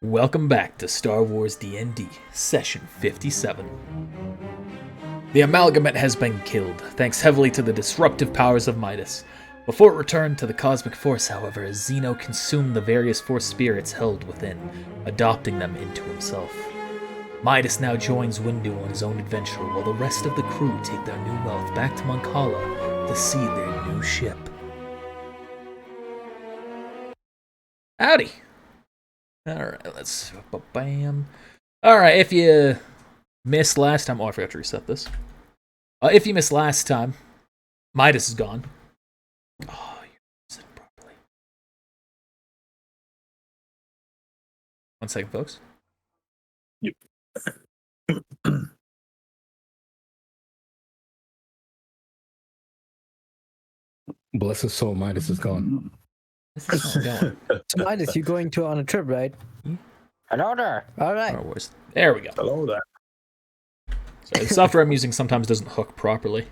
Welcome back to Star Wars D&D, Session 57. The Amalgamate has been killed, thanks heavily to the disruptive powers of Midas. Before it returned to the Cosmic Force, however, Xeno consumed the various Force spirits held within, adopting them into himself. Midas now joins Windu on his own adventure, while the rest of the crew take their new wealth back to Mon Cala to seed their new ship. Howdy! Alright, let's... Bam. Alright, if you missed last time... Oh, I forgot to reset this. If you missed last time, Midas is gone. Oh, you're sitting properly. 1 second, folks. Yep. Bless his soul, Midas is gone. This is not going. So Midas, you going on a trip, right? Hello there. All right. Star Wars. There we go. Hello there. Sorry, the software I'm using sometimes doesn't hook properly.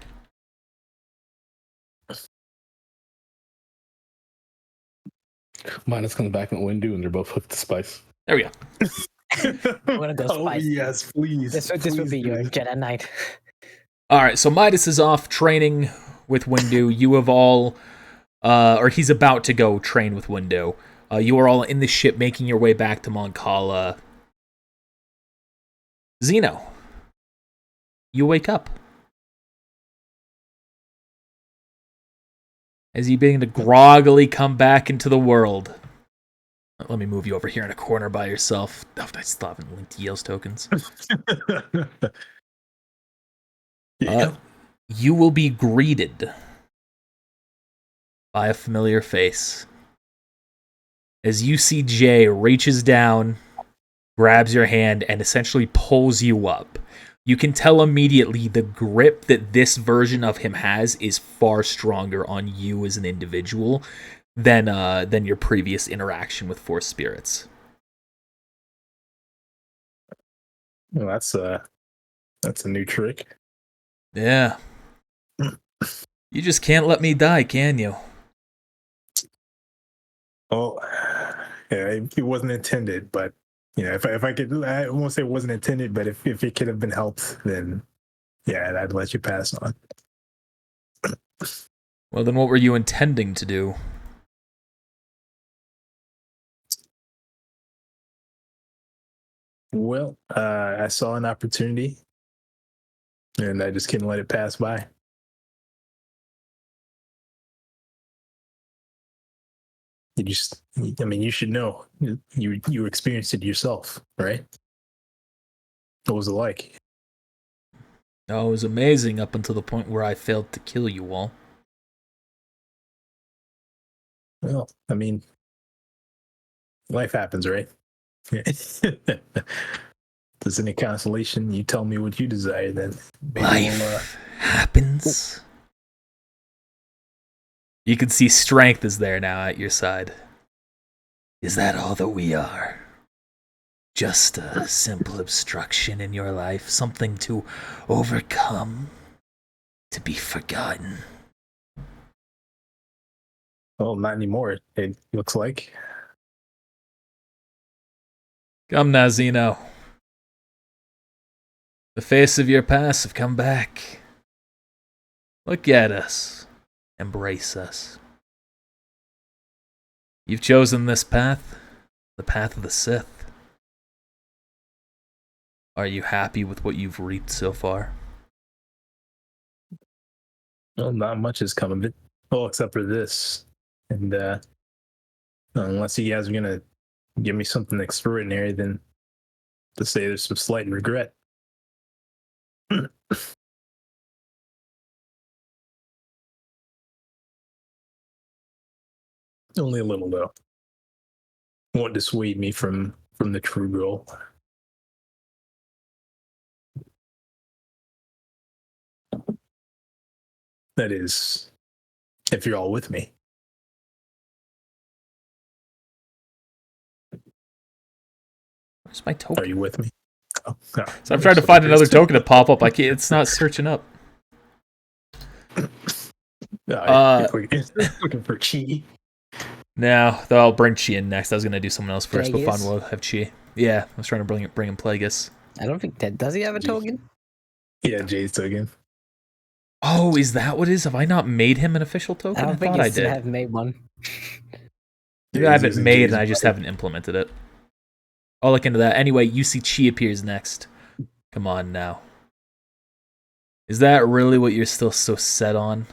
Midas comes back with Windu, and they're both hooked to spice. There we go. I'm gonna go spice. Yes, please. This would be your Jedi Knight. Alright, so Midas is off training with Windu. You have all... or he's about to go train with Windu. You are all in the ship making your way back to Mon Cala. Xeno, you wake up. As you begin to groggily come back into the world. Let me move you over here in a corner by yourself. Oh, I still haven't linked Yale's tokens. You will be greeted by a familiar face. As you see Jay reaches down, grabs your hand, and essentially pulls you up. You can tell immediately the grip that this version of him has is far stronger on you as an individual than your previous interaction with Force spirits. Well, that's a new trick. Yeah. You just can't let me die, can you? Well, yeah, it wasn't intended, but you know, if I could, I won't say it wasn't intended, but if it could have been helped, then yeah, I'd let you pass on. Well, then what were you intending to do? Well, I saw an opportunity, and I just couldn't let it pass by. You should know. You experienced it yourself, right? What was it like? Oh, it was amazing up until the point where I failed to kill you all. Well, I mean, life happens, right? There's any consolation, you tell me what you desire, then maybe Life happens. You can see strength is there now at your side. Is that all that we are? Just a simple obstruction in your life, something to overcome, to be forgotten. Well, not anymore, it looks like. Come now, Xeno. The face of your past have come back. Look at us. Embrace us. You've chosen this path, the path of the Sith. Are you happy with what you've reaped so far? Well, not much has come of it. Well, except for this. And unless you guys are gonna give me something extraordinary, then to say there's some slight regret. Only a little, though. Won't dissuade me from the true goal. That is, if you're all with me. Where's my token? Are you with me? Oh, no. So I'm trying to find another token to pop up. I can't. It's not searching up. You're looking for chi. No, though I'll bring Chi in next. I was gonna do someone else first, but fine, Plagueis? we'll have Chi. Yeah, I was trying to bring in Plagueis. I don't think that does he have a token? Yeah, Jay's token. Oh, is that what it is? Have I not made him an official I token? I, don't think thought I you did. have made one. Maybe I haven't made and I just haven't implemented it. I'll look into that. Anyway, UC Chi appears next. Come on now. Is that really what you're still so set on?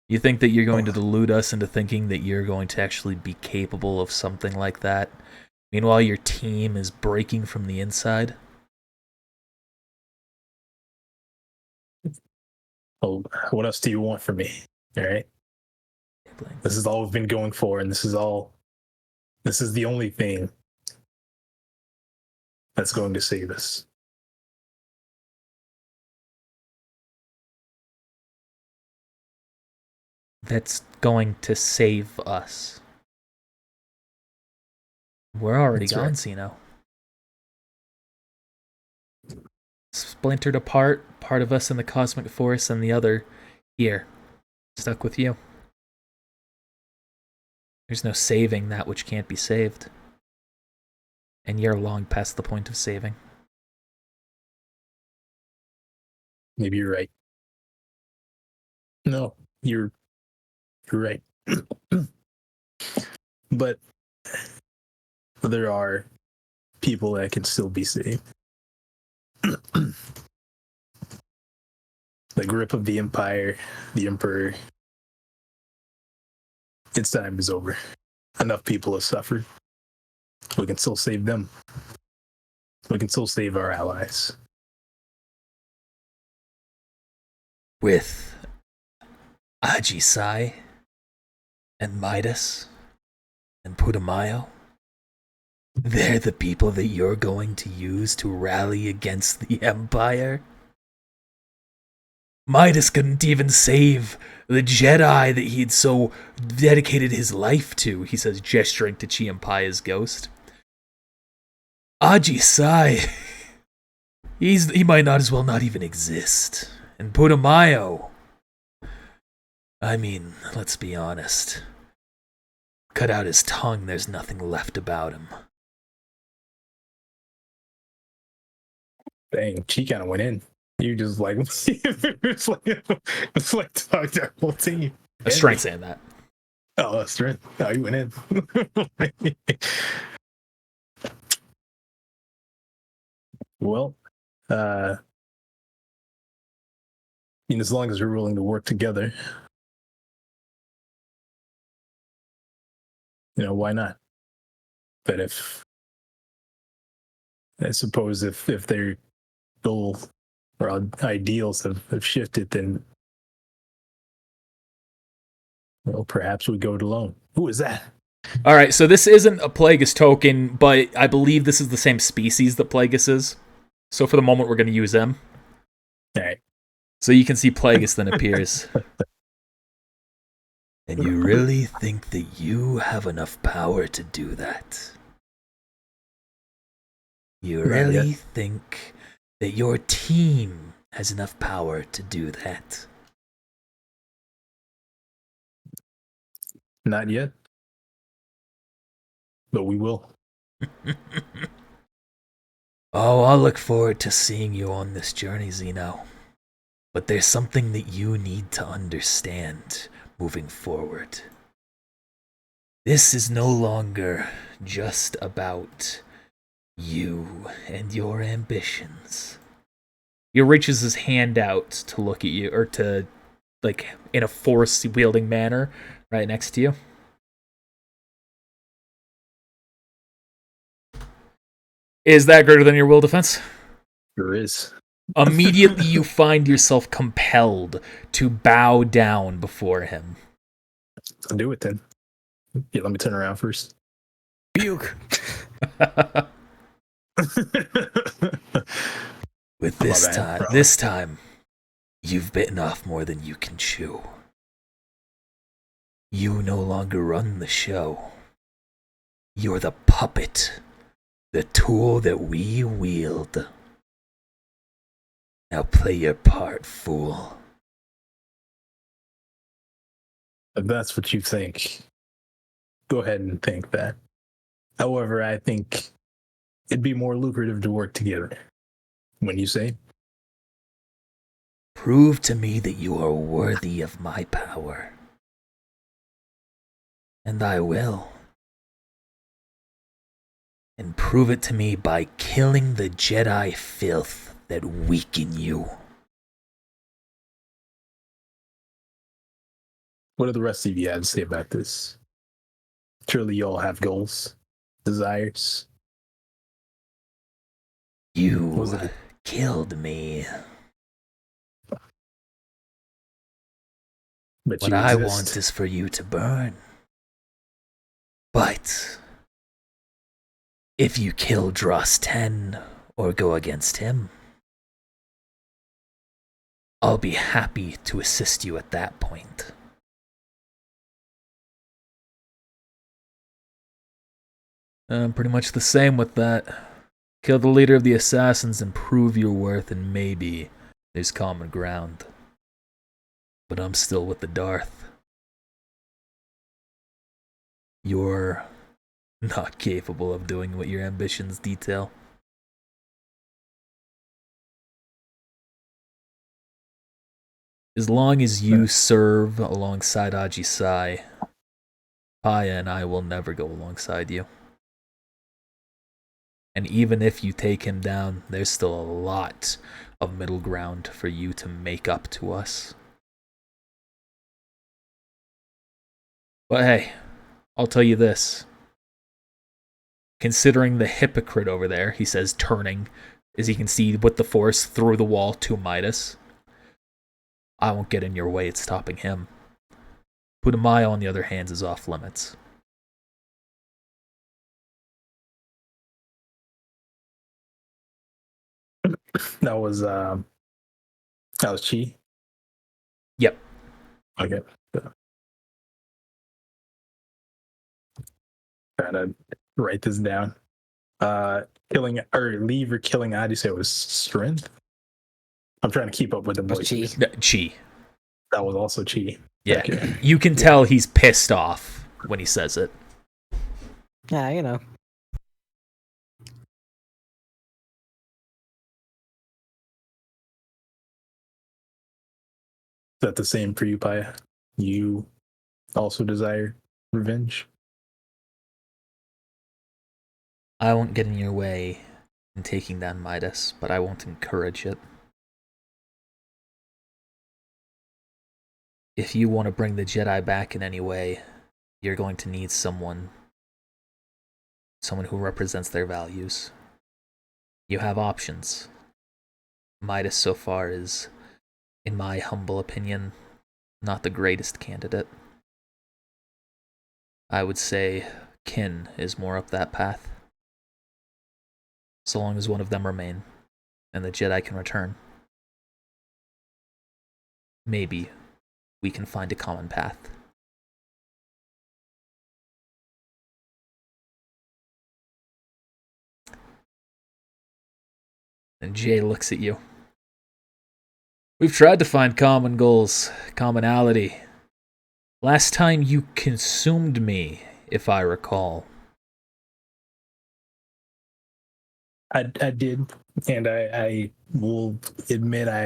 You think that you're going to delude us into thinking that you're going to actually be capable of something like that? Meanwhile, your team is breaking from the inside? Oh, what else do you want from me? All right. This is all we've been going for, and this is the only thing that's going to save us. That's going to save us. We're already That's gone, right. Xeno. Splintered apart, part of us in the cosmic force and the other here, stuck with you. There's no saving that which can't be saved. And you're long past the point of saving. Maybe you're right. No, you're right. But there are people that can still be saved. The grip of the Empire, the Emperor. Its time is over. Enough people have suffered. We can still save them. We can still save our allies. With Ajisai and Midas and Putumayo, they're the people that you're going to use to rally against the Empire? Midas couldn't even save the Jedi that he'd so dedicated his life to, he says, gesturing to Chiampaya's ghost. Ajisai, he might not as well not even exist. And Putumayo, I mean, let's be honest. Cut out his tongue, there's nothing left about him. Dang, she kind of went in. You just like it's like talk that whole team. A strength saying that. Oh, that's right. Oh, you went in. Well, as long as we're willing to work together, why not? But I suppose if their goal or ideals have shifted, then perhaps we go it alone. Who is that? All right, so this isn't a Plagueis token, but I believe this is the same species that Plagueis is. So for the moment, we're going to use them. All right. So you can see Plagueis then appears. And you really think that you have enough power to do that? You really think that your team has enough power to do that? Not yet. But we will. Oh, I'll look forward to seeing you on this journey, Xeno. But there's something that you need to understand moving forward. This is no longer just about you and your ambitions. He reaches his hand out to look at you, or to, like, in a force-wielding manner, right next to you. Is that greater than your will defense? There is. Immediately you find yourself compelled to bow down before him. I'll do it then. Yeah, let me turn around first. Puke. With bad, this time, you've bitten off more than you can chew. You no longer run the show. You're the puppet, the tool that we wield. Now play your part, fool. If that's what you think, go ahead and think that. However, I think it'd be more lucrative to work together. When you say, Prove to me that you are worthy of my power. And I will. And prove it to me by killing the Jedi filth that weaken you. what do the rest of you have to say about this? Surely you all have goals, desires. You Was it killed me. But What you I exist. want is for you to burn. But if you kill Dross 10 or go against him, I'll be happy to assist you at that point. Pretty much the same with that. Kill the leader of the assassins and prove your worth, and maybe there's common ground. But I'm still with the Darth. You're not capable of doing what your ambitions detail. As long as you serve alongside Aji Sai, Paya and I will never go alongside you. And even if you take him down, there's still a lot of middle ground for you to make up to us. But hey, I'll tell you this. Considering the hypocrite over there, he says, turning, as you can see with the Force through the wall to Midas, I won't get in your way at stopping him. Putumayo, on the other hand, is off limits. That was Chi. Yep. Okay. Trying to write this down. Killing or leave or killing. I just say it was strength. I'm trying to keep up with the Was voices. Chi. That was also Chi. Yeah. Okay. You can tell he's pissed off when he says it. Yeah, you know. Is that the same for you, Paya? You also desire revenge? I won't get in your way in taking down Midas, but I won't encourage it. If you want to bring the Jedi back in any way, you're going to need someone who represents their values. You have options. Midas so far is, in my humble opinion, not the greatest candidate. I would say Kin is more up that path. So long as one of them remain, and the Jedi can return. Maybe we can find a common path. And Jay looks at you. We've tried to find common goals, commonality. Last time you consumed me, if I recall. I did, and I will admit I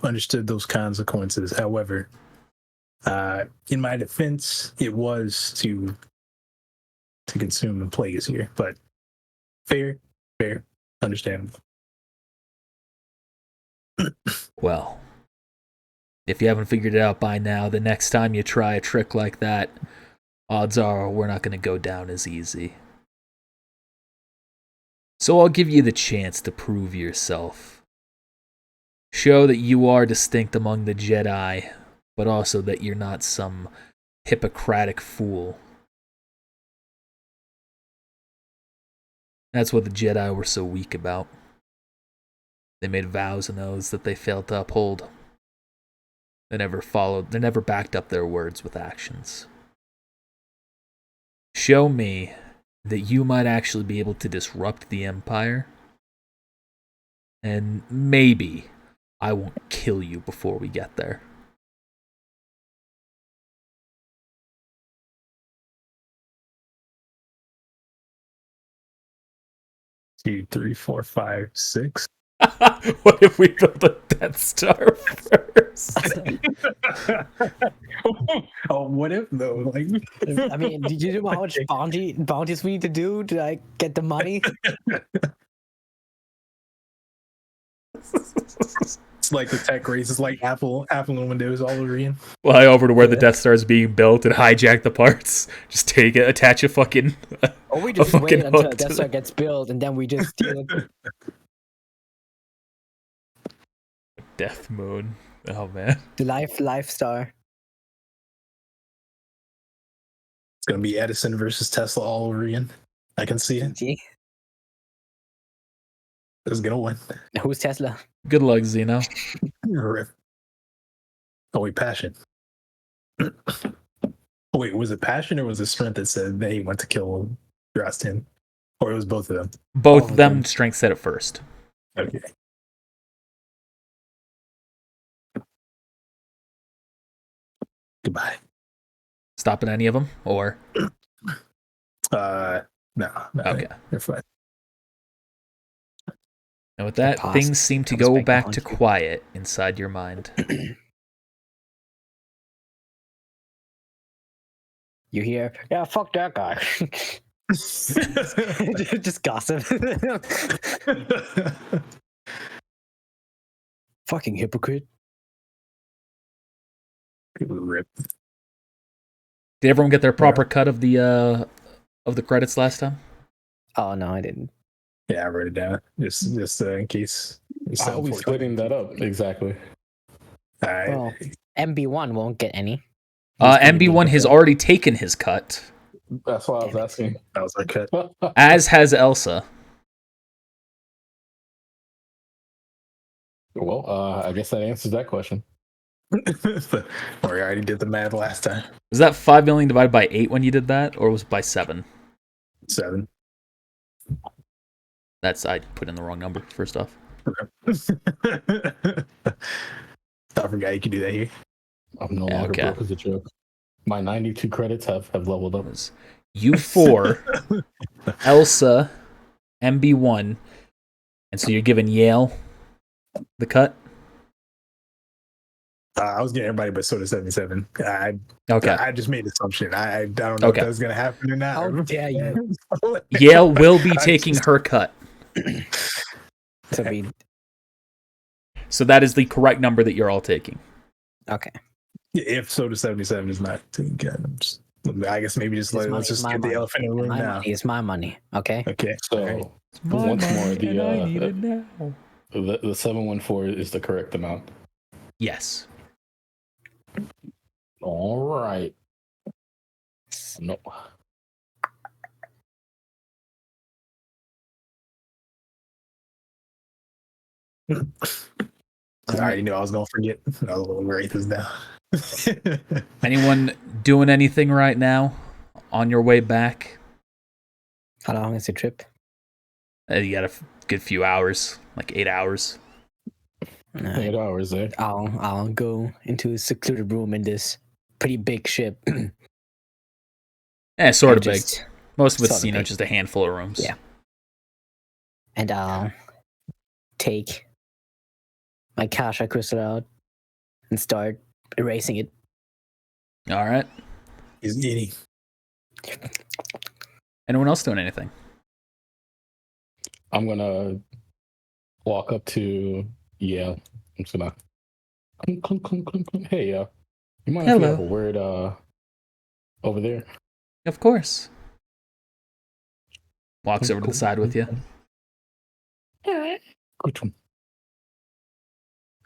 understood those consequences. However, in my defense, it was to consume and plague here, but fair, understandable. Well, if you haven't figured it out by now, the next time you try a trick like that, odds are we're not going to go down as easy. So I'll give you the chance to prove yourself. Show that you are distinct among the Jedi, but also that you're not some Hippocratic fool. That's what the Jedi were so weak about. They made vows and oaths that they failed to uphold. They never backed up their words with actions. Show me that you might actually be able to disrupt the Empire, and maybe I won't kill you before we get there. 2, 3, 4, 5, 6. What if we built a Death Star first? Oh, what if though? Like, I mean, did you know how much bounties we need to do to like get the money? it's like the tech race. It's like Apple and Windows all over again. Fly over to where the Death Star is being built and hijack the parts. Just take it, attach a fucking. Or we just fucking wait until hook the to Death Star gets built and then we just steal it. Death Moon. Oh man. The life star. It's gonna be Edison versus Tesla all over again. I can see it. See? It's gonna win. Who's Tesla? Good luck, Zeno. Rip. Oh wait, passion. Wait, was it passion or was it strength that said they went to kill Drastin? Or it was both of them? Both All of of them them. strength set at first. Okay. Goodbye. Stopping any of them, or No. okay. They're fine. And with that, past things seem to comes go back back behind to you. quiet inside your mind. You hear? Yeah, fuck that guy. Just gossip. Fucking hypocrite. Rip. Did everyone get their proper cut of the credits last time? Oh no, I didn't. Yeah, I wrote it down. Just in case. How are we splitting that up exactly? All right. Well, MB1 won't get any. MB1 has already taken his cut, That's why I was asking. That was our cut. as has Elsa. Well, I guess that answers that question. Or I already did the math last time. Was that 5 million divided by 8 when you did that, or was it by 7? 7. I put in the wrong number, first off. I forgot you could do that here. I'm no Yeah, longer okay. broke as a joke. My 92 credits have leveled up. It was U4, Elsa, MB1, and so you're giving Yale the cut? I was getting everybody but Soda 77. Okay. I just made an assumption. I don't know Okay. if that's going to happen or not. How dare you? Yale will be taking her cut. To be So that is the correct number that you're all taking. okay. If Soda 77 is not taken care of, I guess maybe just It's let's just my get the money. elephant in the room My now. money is my money. Okay. Okay. So Alright. once more, now. the 714 is the correct amount. Yes. All right. No. I already knew I was going to forget. I was going to write this down. Anyone doing anything right now on your way back? How long is the trip? You got a good few hours, like 8 hours. 8 hours, eh? I'll go into a secluded room in this pretty big ship. Sort of And big. just- Most of it's, sort of big. just a handful of rooms. Yeah. And I'll take my Kasha crystal out and start erasing it. All right. He's eating. Anyone else doing anything? I'm gonna walk up to I'm just gonna clunk, clunk, clunk, clunk, clunk. Hey, you mind if we have a Hello. word over there? Of course. Walks over to the side with you. Which one?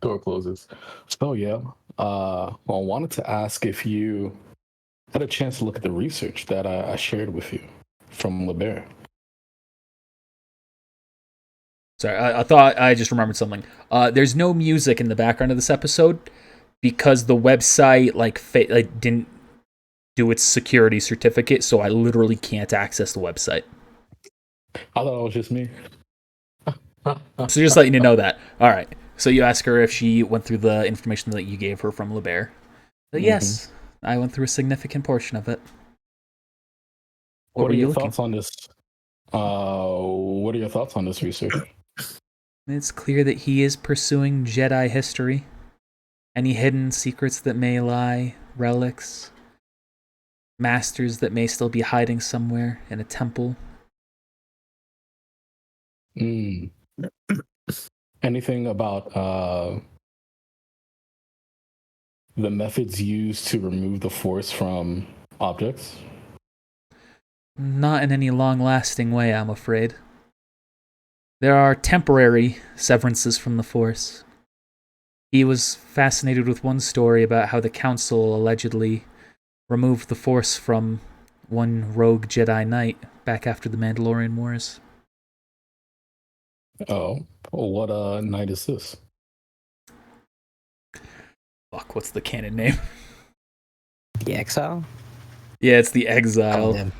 Door closes. So I wanted to ask if you had a chance to look at the research that I shared with you from LeBear. Sorry, I thought I just remembered something. There's no music in the background of this episode because the website didn't do its security certificate, so I literally can't access the website. I thought it was just me. So just letting you know that. All right. So you ask her if she went through the information that you gave her from LeBear. Yes, I went through a significant portion of it. What were are you your looking thoughts on this What are your thoughts on this research? It's clear that he is pursuing Jedi history. Any hidden secrets that may lie, relics, masters that may still be hiding somewhere in a temple. Mm. Anything about the methods used to remove the force from objects? Not in any long-lasting way, I'm afraid. There are temporary severances from the Force. He was fascinated with one story about how the Council allegedly removed the Force from one rogue Jedi Knight back after the Mandalorian Wars. Oh, what night is this? Fuck, what's the canon name? The Exile? Yeah, it's the Oh, Exile. damn.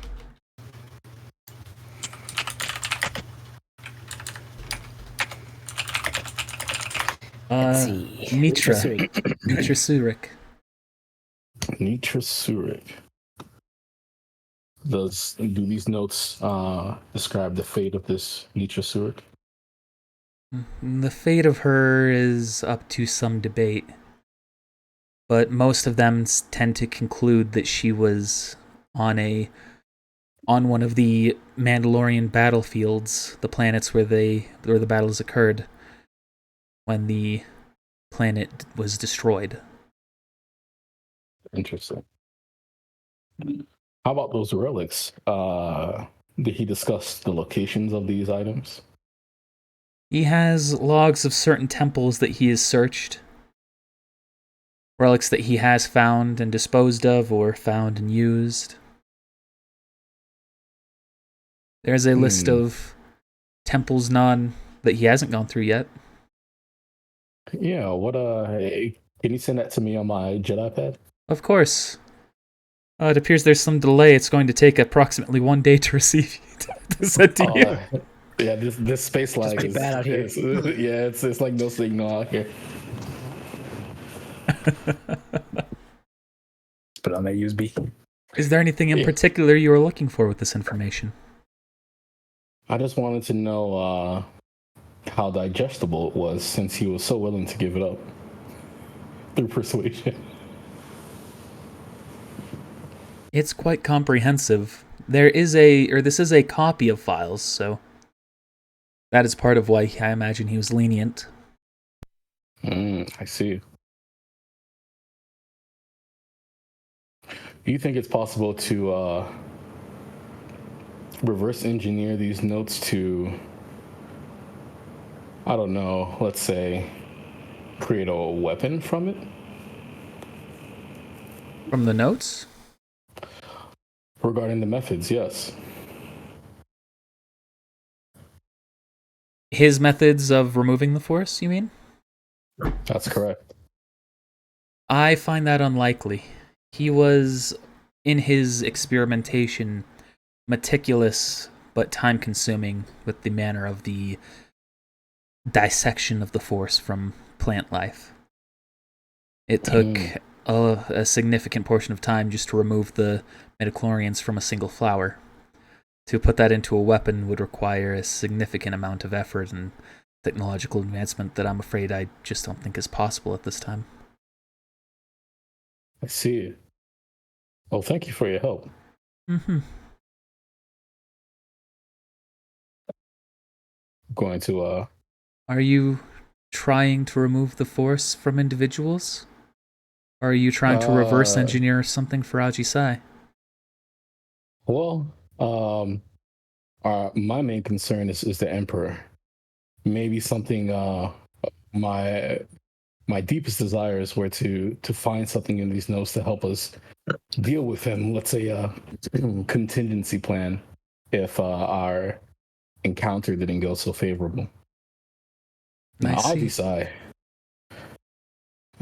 Let's see. Mitra. Surik. Mitra Surik. Nitra Surik. Do these notes describe the fate of this Nitra Surik? The fate of her is up to some debate, but most of them tend to conclude that she was on one of the Mandalorian battlefields, the planets where the battles occurred, when the planet was destroyed. Interesting. How about those relics? Did he discuss the locations of these items? He has logs of certain temples that he has searched, relics that he has found and disposed of, or found and used. There's a list of temples that he hasn't gone through yet. Yeah, what can you send that to me on my Jedi pad? Of course. It appears there's some delay. It's going to take approximately 1 day to receive to send to you. Yeah, this space lag pretty is bad out here. It's like no signal out here. Put on that USB. Is there anything in particular you were looking for with this information? I just wanted to know how digestible it was, since he was so willing to give it up through persuasion. It's quite comprehensive. This is a copy of files, so that is part of why I imagine he was lenient. I see. Do you think it's possible to reverse engineer these notes to, I don't know, let's say, create a weapon from it? From the notes? Regarding the methods, yes. His methods of removing the Force, you mean? That's correct. I find that unlikely. He was, in his experimentation, meticulous but time-consuming with the manner of the dissection of the Force from plant life. It took a significant portion of time just to remove the midichlorians from a single flower. To put that into a weapon would require a significant amount of effort and technological advancement that I'm afraid I just don't think is possible at this time. I see. Well, thank you for your help. Mm-hmm. Going to Are you trying to remove the Force from individuals? Or are you trying to reverse engineer something for Aji Sai? Well, my main concern is the Emperor. Maybe something my deepest desires were to find something in these notes to help us deal with him. Let's say a contingency plan if our encounter didn't go so favorable. Now, Aji Sai,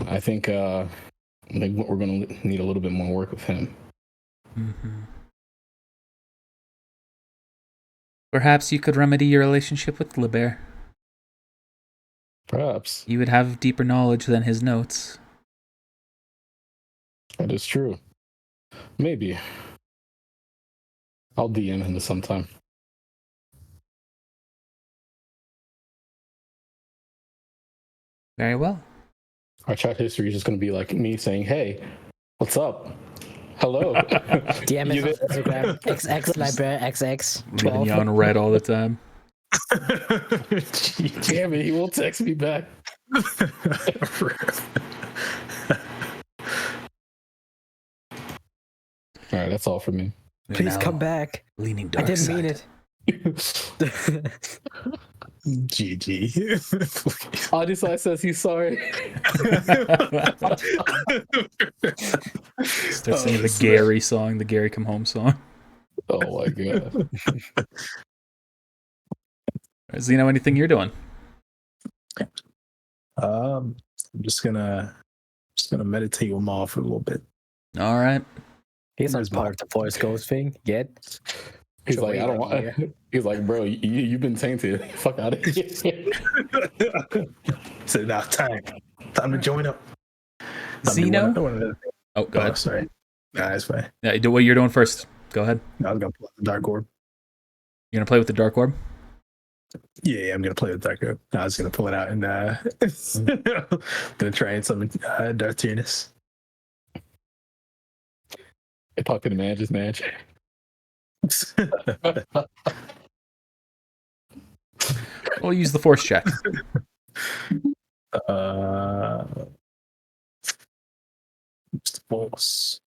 I think we're going to need a little bit more work with him. Mm-hmm. Perhaps you could remedy your relationship with Liber. Perhaps. You would have deeper knowledge than his notes. That is true. Maybe. I'll DM him sometime. Very well. Our chat history is just going to be like me saying, "Hey, what's up? Hello." DM You it on Instagram. XX Library XX Leaving 12. you on red all the time. Damn it, he will text me back. All right, that's all for me. You're Please now come back. Leaning I dark didn't side. mean it. GG. Adisai says he's sorry. Start singing the snap. Gary song, the Gary Come Home song. Oh my god. Zeno, anything you're doing? I'm just gonna meditate with Ma for a little bit. All right. He's not Where's part my- of the Force Ghost thing yet. He's Sure, like, wait I don't right want. here. He's like, bro, you've been tainted. Fuck out of here. So now time to join up. Zeno? Oh, Oh, go ahead. sorry. Nah, that's fine. Yeah, do what you're doing first. Go ahead. I was gonna pull out the Dark Orb. You're gonna play with the Dark Orb? Yeah, I'm gonna play with Dark Orb. I was gonna pull it out and gonna try and summon Darth Tyrannus. Hey, pocket of magic, magic. We'll use the Force check. Mr. Force.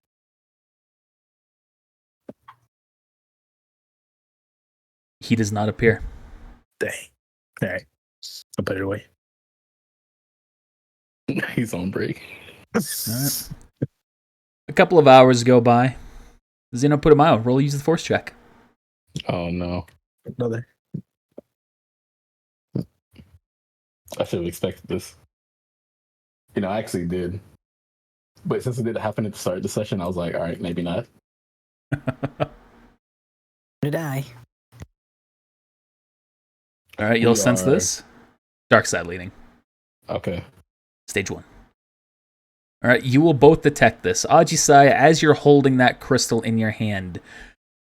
He does not appear. Dang. All right, I'll put it away. He's on break. All right. A couple of hours go by. Zeno, put him out. Roll use the Force check. Oh no. Another. I should have expected this. You know, I actually did. But since it didn't happen at the start of the session, I was like, all right, maybe not. Did I? All right, you'll We sense are- this. Dark side leaning. Okay. Stage 1. All right, you will both detect this. Ajisai, as you're holding that crystal in your hand,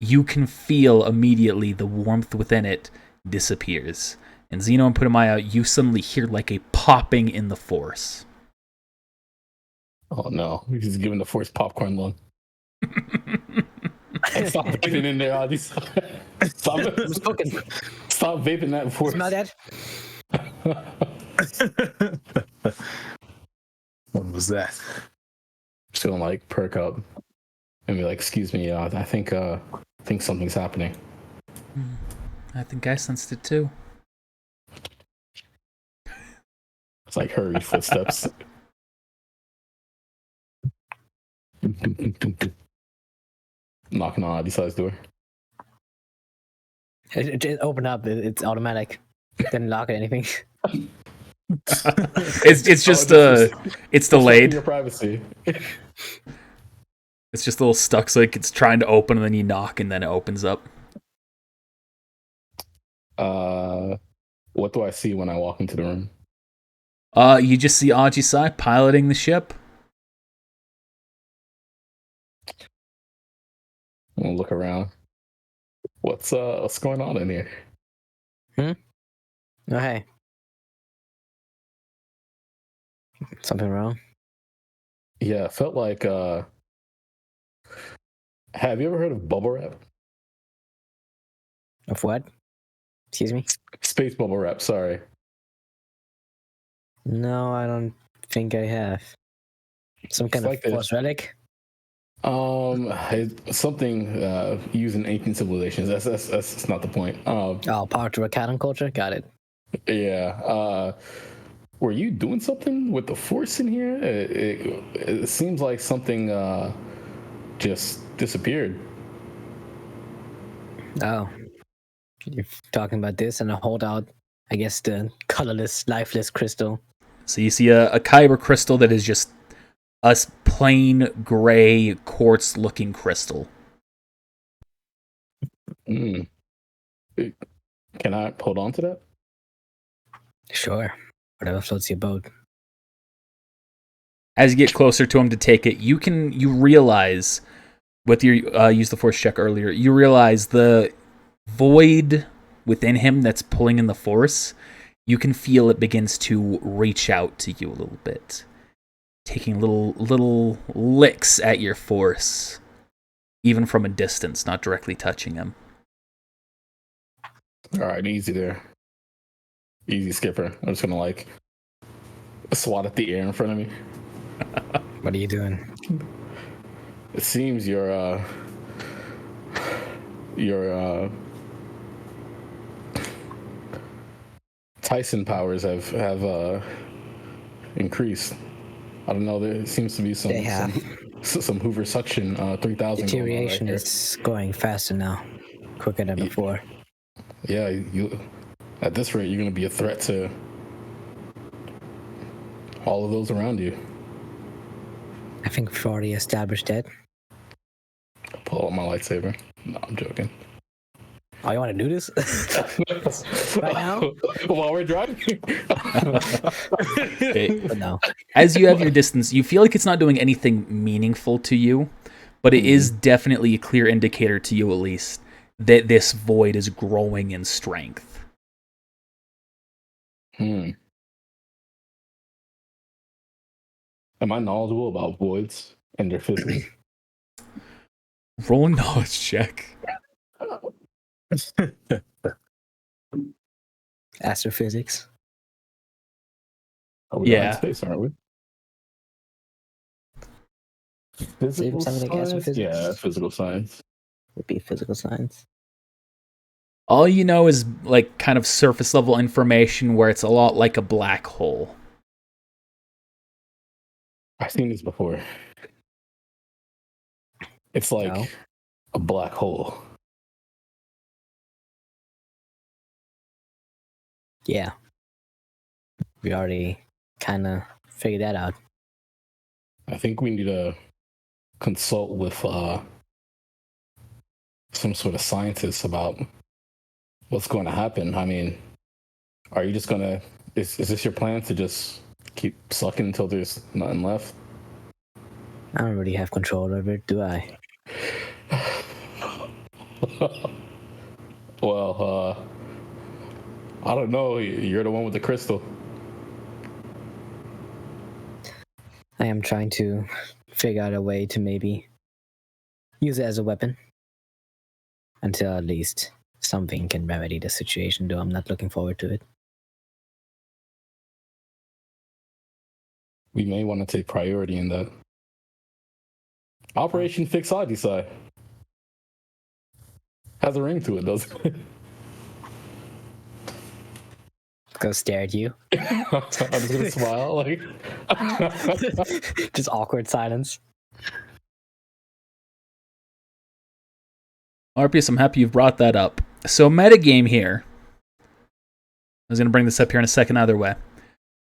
you can feel immediately the warmth within it disappears. And Zeno and Putamaya, you suddenly hear like a popping in the Force. Oh no. He's giving the force popcorn lung. Stop vaping in there, Adi. Stop Spoken. Stop vaping that force. Smell that? What was that? Just gonna like perk up and be like, excuse me, I think something's happening. I think I sensed it too. It's like hurried footsteps. Knocking on Adisai's door. It open up. It's automatic. Didn't lock or anything. It's just it's Respecting delayed. your privacy. It's just a little stuck, so like it's trying to open, and then you knock, and then it opens up. What do I see when I walk into the room? You just see Ajisai piloting the ship. I'm gonna look around. What's going on in here? Oh, hey. Something wrong? Yeah, it felt like have you ever heard of bubble wrap? Of what? Excuse me? Space bubble wrap, sorry. No, I don't think I have. Some kind It's like of this. force relic? It's something used in ancient civilizations. That's not the point. Oh, power to a cannon culture? Got it. Yeah. Were you doing something with the force in here? It seems like something just disappeared. Oh. You're talking about this and I hold out, I guess, the colorless, lifeless crystal. So you see a kyber crystal that is just a plain gray quartz-looking crystal. Mm. Can I hold on to that? Sure. Whatever floats your boat. As you get closer to him to take it, you realize with your use the force check earlier, you realize the void within him that's pulling in the force you can feel it begins to reach out to you a little bit, taking little licks at your force, even from a distance, not directly touching him. All right, easy there. Easy, Skipper. I'm just gonna like swat at the air in front of me. What are you doing? It seems your Tyson powers have increased. I don't know. There seems to be some They have. some Hoover suction 3000. Deterioration is going faster now, quicker than before. Yeah, you. At this rate, you're gonna be a threat to all of those around you. I think we've already established that. Pull out my lightsaber. No, I'm joking. Oh, you want to do this right now? While we're driving? Okay. But no. As you have your distance, you feel like it's not doing anything meaningful to you, but it is definitely a clear indicator to you, at least, that this void is growing in strength. Am I knowledgeable about voids and their physics? Roll a knowledge check. Astrophysics. Oh, we're Yeah. in space, aren't we? Physical something like science? astrophysics? Yeah, physical science. Would be physical science. All you know is like kind of surface level information where it's a lot like a black hole. I've seen this before. It's like No. a black hole. Yeah. We already kind of figured that out. I think we need to consult with some sort of scientists about what's going to happen. I mean, are you just gonna? Is this your plan to just keep sucking until there's nothing left? I don't really have control over it, do I? Well, I don't know. You're the one with the crystal. I am trying to figure out a way to maybe use it as a weapon until at least something can remedy the situation, though I'm not looking forward to it. We may want to take priority in that. Operation Fix Odyssey. Has a ring to it, doesn't it? Go stare at you. I'm just gonna smile, like. Just awkward silence. Arpius, I'm happy you've brought that up. So, metagame here. I was going to bring this up here in a second either way.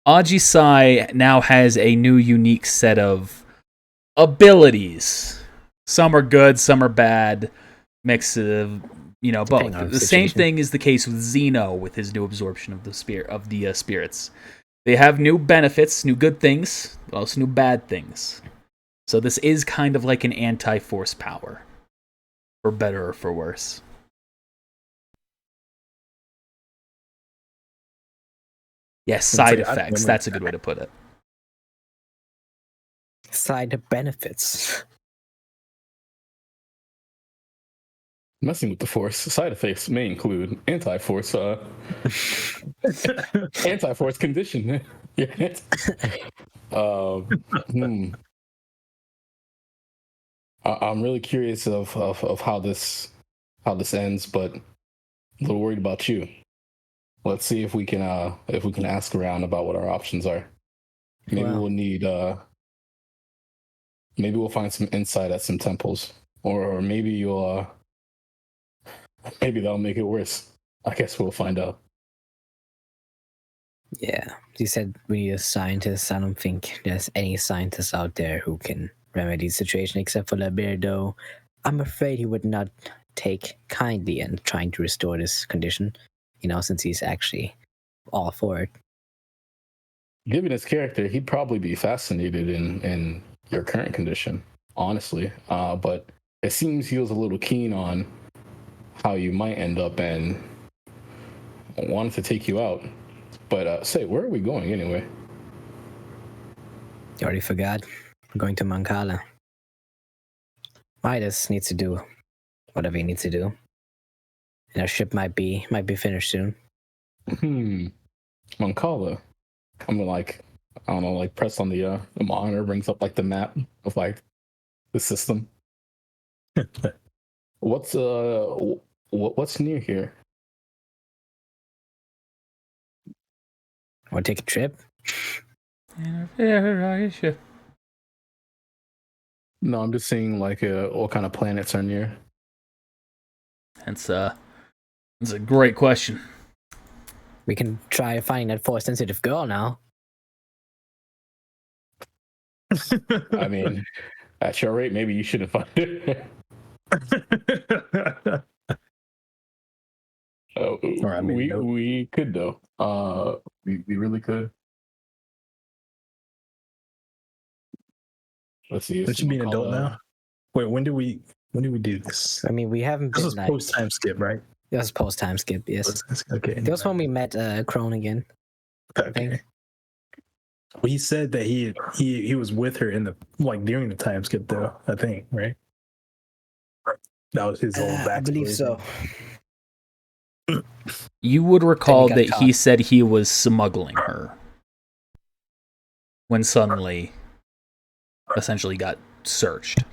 Aji Sai now has a new unique set of abilities. Some are good, some are bad. Mix of, both. Depending on The the same situation. thing is the case with Xeno with his new absorption of the spirits. They have new benefits, new good things, but also new bad things. So this is kind of like an anti-force power. For better or for worse. Yes, side like, I effects. remember- That's a good way to put it. Side benefits. Messing with the force. Side effects may include anti-force anti-force condition. Yeah. I'm really curious of how this ends, but a little worried about you. Let's see if we can ask around about what our options are. Maybe Well. we'll need maybe we'll find some insight at some temples, or maybe you'll maybe that'll make it worse. I guess we'll find out. Yeah, you said we need a scientist. I don't think there's any scientists out there who can remedy the situation except for Labir, though. I'm afraid he would not take kindly in trying to restore this condition, since he's actually all for it. Given his character, he'd probably be fascinated in your current condition, honestly. But it seems he was a little keen on how you might end up and wanted to take you out. But say, where are we going anyway? You already forgot. We're going to Mancala. Midas needs to do whatever he needs to do. And our ship might be finished soon. Mancala. I'm gonna I don't know, press on the monitor, brings up the map of the system. What's near here? Want to take a trip? No, I'm just seeing what kind of planets are near. That's a great question. We can try finding that force sensitive girl now. I mean, at your rate, maybe you shouldn't find it. Or, I mean, we could though. We really could. Let's see. But you be an adult now? Wait, when do we do this? I mean, we haven't This been was post time skip, right? That was post time skip, yes. Okay. That was when we met Crone again. Okay. Well, he said that he was with her in the during the time skip though, I think, right? That was his whole backstory. I believe so. You would recall got that caught. he said he was smuggling her when suddenly essentially got searched.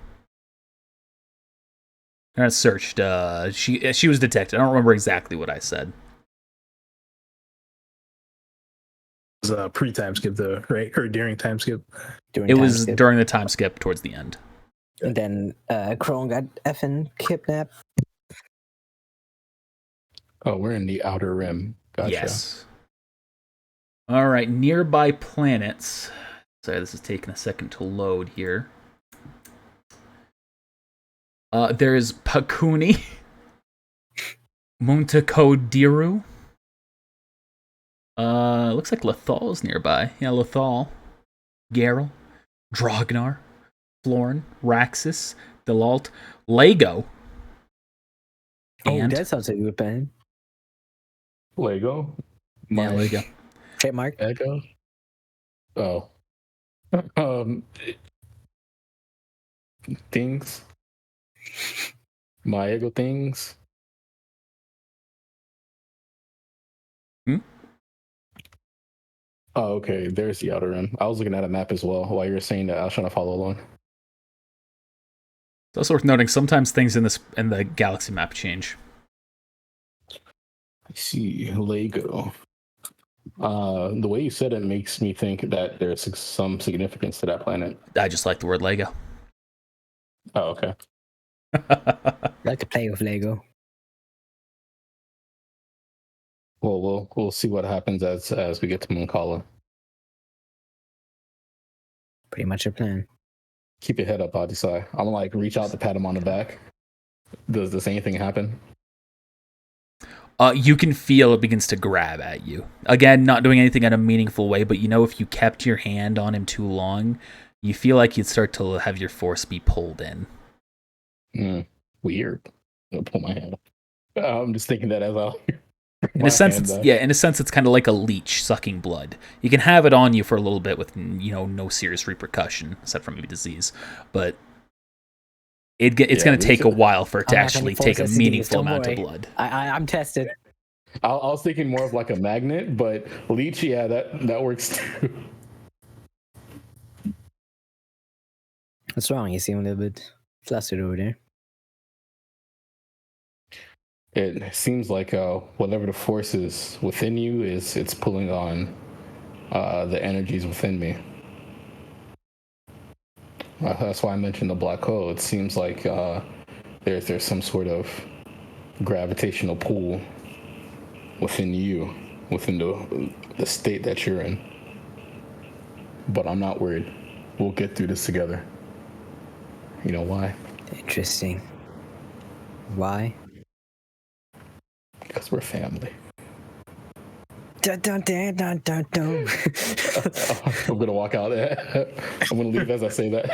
Not searched, she was detected. I don't remember exactly what I said. It was pre-time skip though, right? Or during time skip. During It time was skip. during the time skip towards the end. And then Crone got effing kidnapped. Oh, we're in the outer rim. Gotcha. Yes. All right, nearby planets. Sorry, this is taking a second to load here. There's Pakuni, Muntakodiru. Looks like Lethal is nearby. Yeah, Lethal, Geralt, Drognar, Florin, Raxus, Delalt, Lego. And that sounds like a good plan. Lego. yeah, Lego. Trademark. Echo. Oh. Things. My ego things. Hmm? Oh, okay. There's the outer rim. I was looking at a map as well while you were saying that. I was trying to follow along. It's also worth noting sometimes things in the galaxy map change. I see Lego. The way you said it makes me think that there's some significance to that planet. I just like the word Lego. Oh, okay. I like to play with Lego. Well, we'll see what happens as we get to Mancala. Pretty much a plan. Keep your head up, Adisai. I'm gonna reach out to pat him on the back. Does anything happen? You can feel it begins to grab at you. Again, not doing anything in a meaningful way, but if you kept your hand on him too long, you feel like you'd start to have your force be pulled in. Weird. I'm gonna pull my hand up. I'm just thinking that as I. In a sense, it's kind of like a leech sucking blood. You can have it on you for a little bit with no serious repercussion, except for maybe disease. But it's going to take a while for it to actually take a meaningful amount of blood. I'm tested. I was thinking more of a magnet, but leech, yeah, that works too. What's wrong? You seem a little bit flustered over there. It seems like whatever the force is within you it's pulling on the energies within me. That's why I mentioned the black hole. It seems like there's some sort of gravitational pull within you, within the state that you're in. But I'm not worried. We'll get through this together. You know why? Interesting. Why? Because we're family. Dun, dun, dun, dun, dun, dun. I'm gonna walk out. I'm gonna leave as I say that.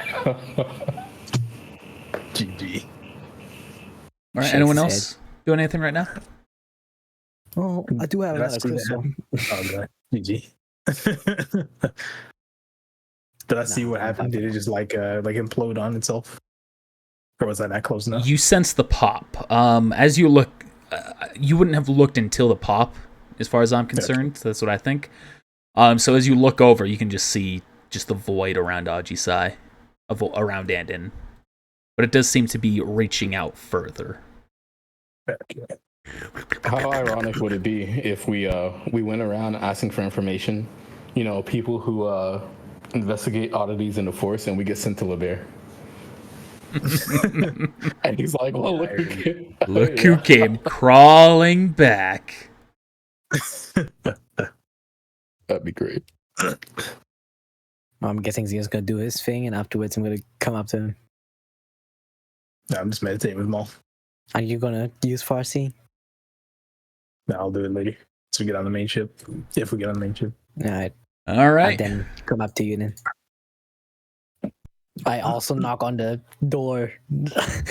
GG. All right, anyone else doing anything right now? Oh, I do have Did I another see that crystal. happen? Oh god, GG. Did I see Nah, what happened? Did it just like implode on itself, or was I not close enough? You sense the pop. As you look, you wouldn't have looked until the pop, as far as I'm concerned. That's what I think. So as you look over, you can just see just the void around Ajisai, around Andin, but it does seem to be reaching out further. Okay. How ironic would it be if we went around asking for information? You know, people who investigate oddities in the forest, and we get sent to LeBear. And he's like, "Well, look who came." Look who came crawling back. That'd be great. I'm guessing he's gonna do his thing, and afterwards I'm gonna come up to him. No, I'm just meditating with Maul. Are you gonna use Farsi? No, I'll do it later. So we get on the main ship. If we get on the main ship. Alright. All I right. then come up to you then. I also knock on the door,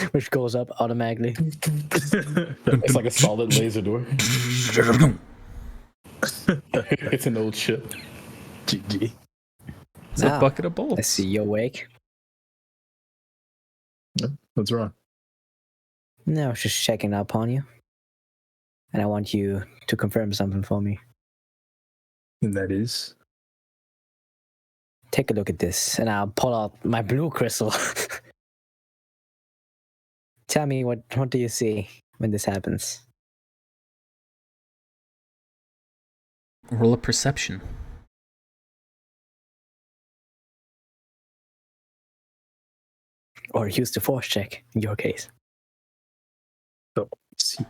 which goes up automatically. It's like a solid laser door. It's an old ship. GG. It's a Now, bucket of I bolts. see you awake. What's wrong? No, I was just checking up on you. And I want you to confirm something for me. And that is Take a look at this, and I'll pull out my blue crystal. Tell me, what do you see when this happens? Roll a perception. Or use the force check, in your case. see.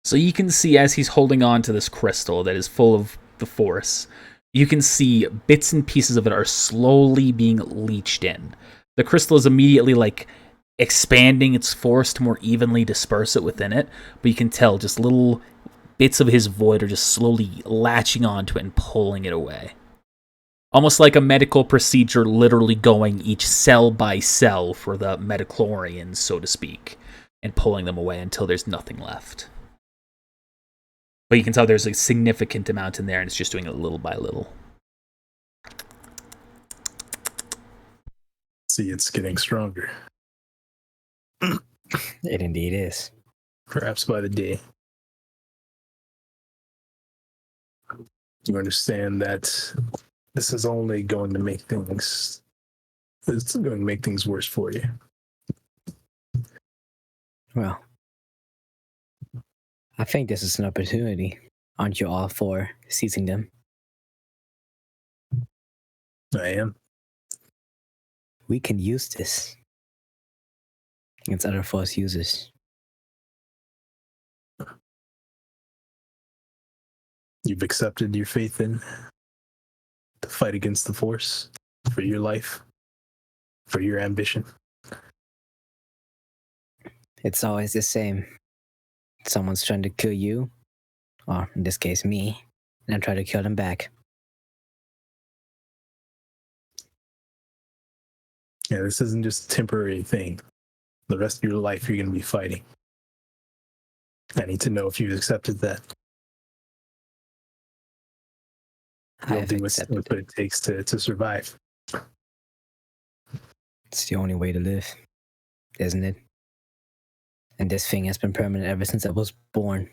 So you can see as he's holding on to this crystal that is full of the force, you can see bits and pieces of it are slowly being leached in. The crystal is immediately like expanding its force to more evenly disperse it within it, but you can tell just little bits of his void are just slowly latching onto it and pulling it away. Almost like a medical procedure, literally going each cell by cell for the metachlorians, so to speak, and pulling them away until there's nothing left. But you can tell there's a significant amount in there, and it's just doing it little by little. See, it's getting stronger. It indeed is. Perhaps by the day. You understand that this is only going to make things. It's going to make things worse for you. Well, I think this is an opportunity. Aren't you all for seizing them? I am. We can use this against other force users. You've accepted your faith in to fight against the Force for your life, for your ambition. It's always the same. Someone's trying to kill you, or in this case, me, and I try to kill them back. Yeah, this isn't just a temporary thing. The rest of your life, you're going to be fighting. I need to know if you've accepted that. I You'll have do accepted what it takes to survive. It's the only way to live, isn't it? And this thing has been permanent ever since I was born.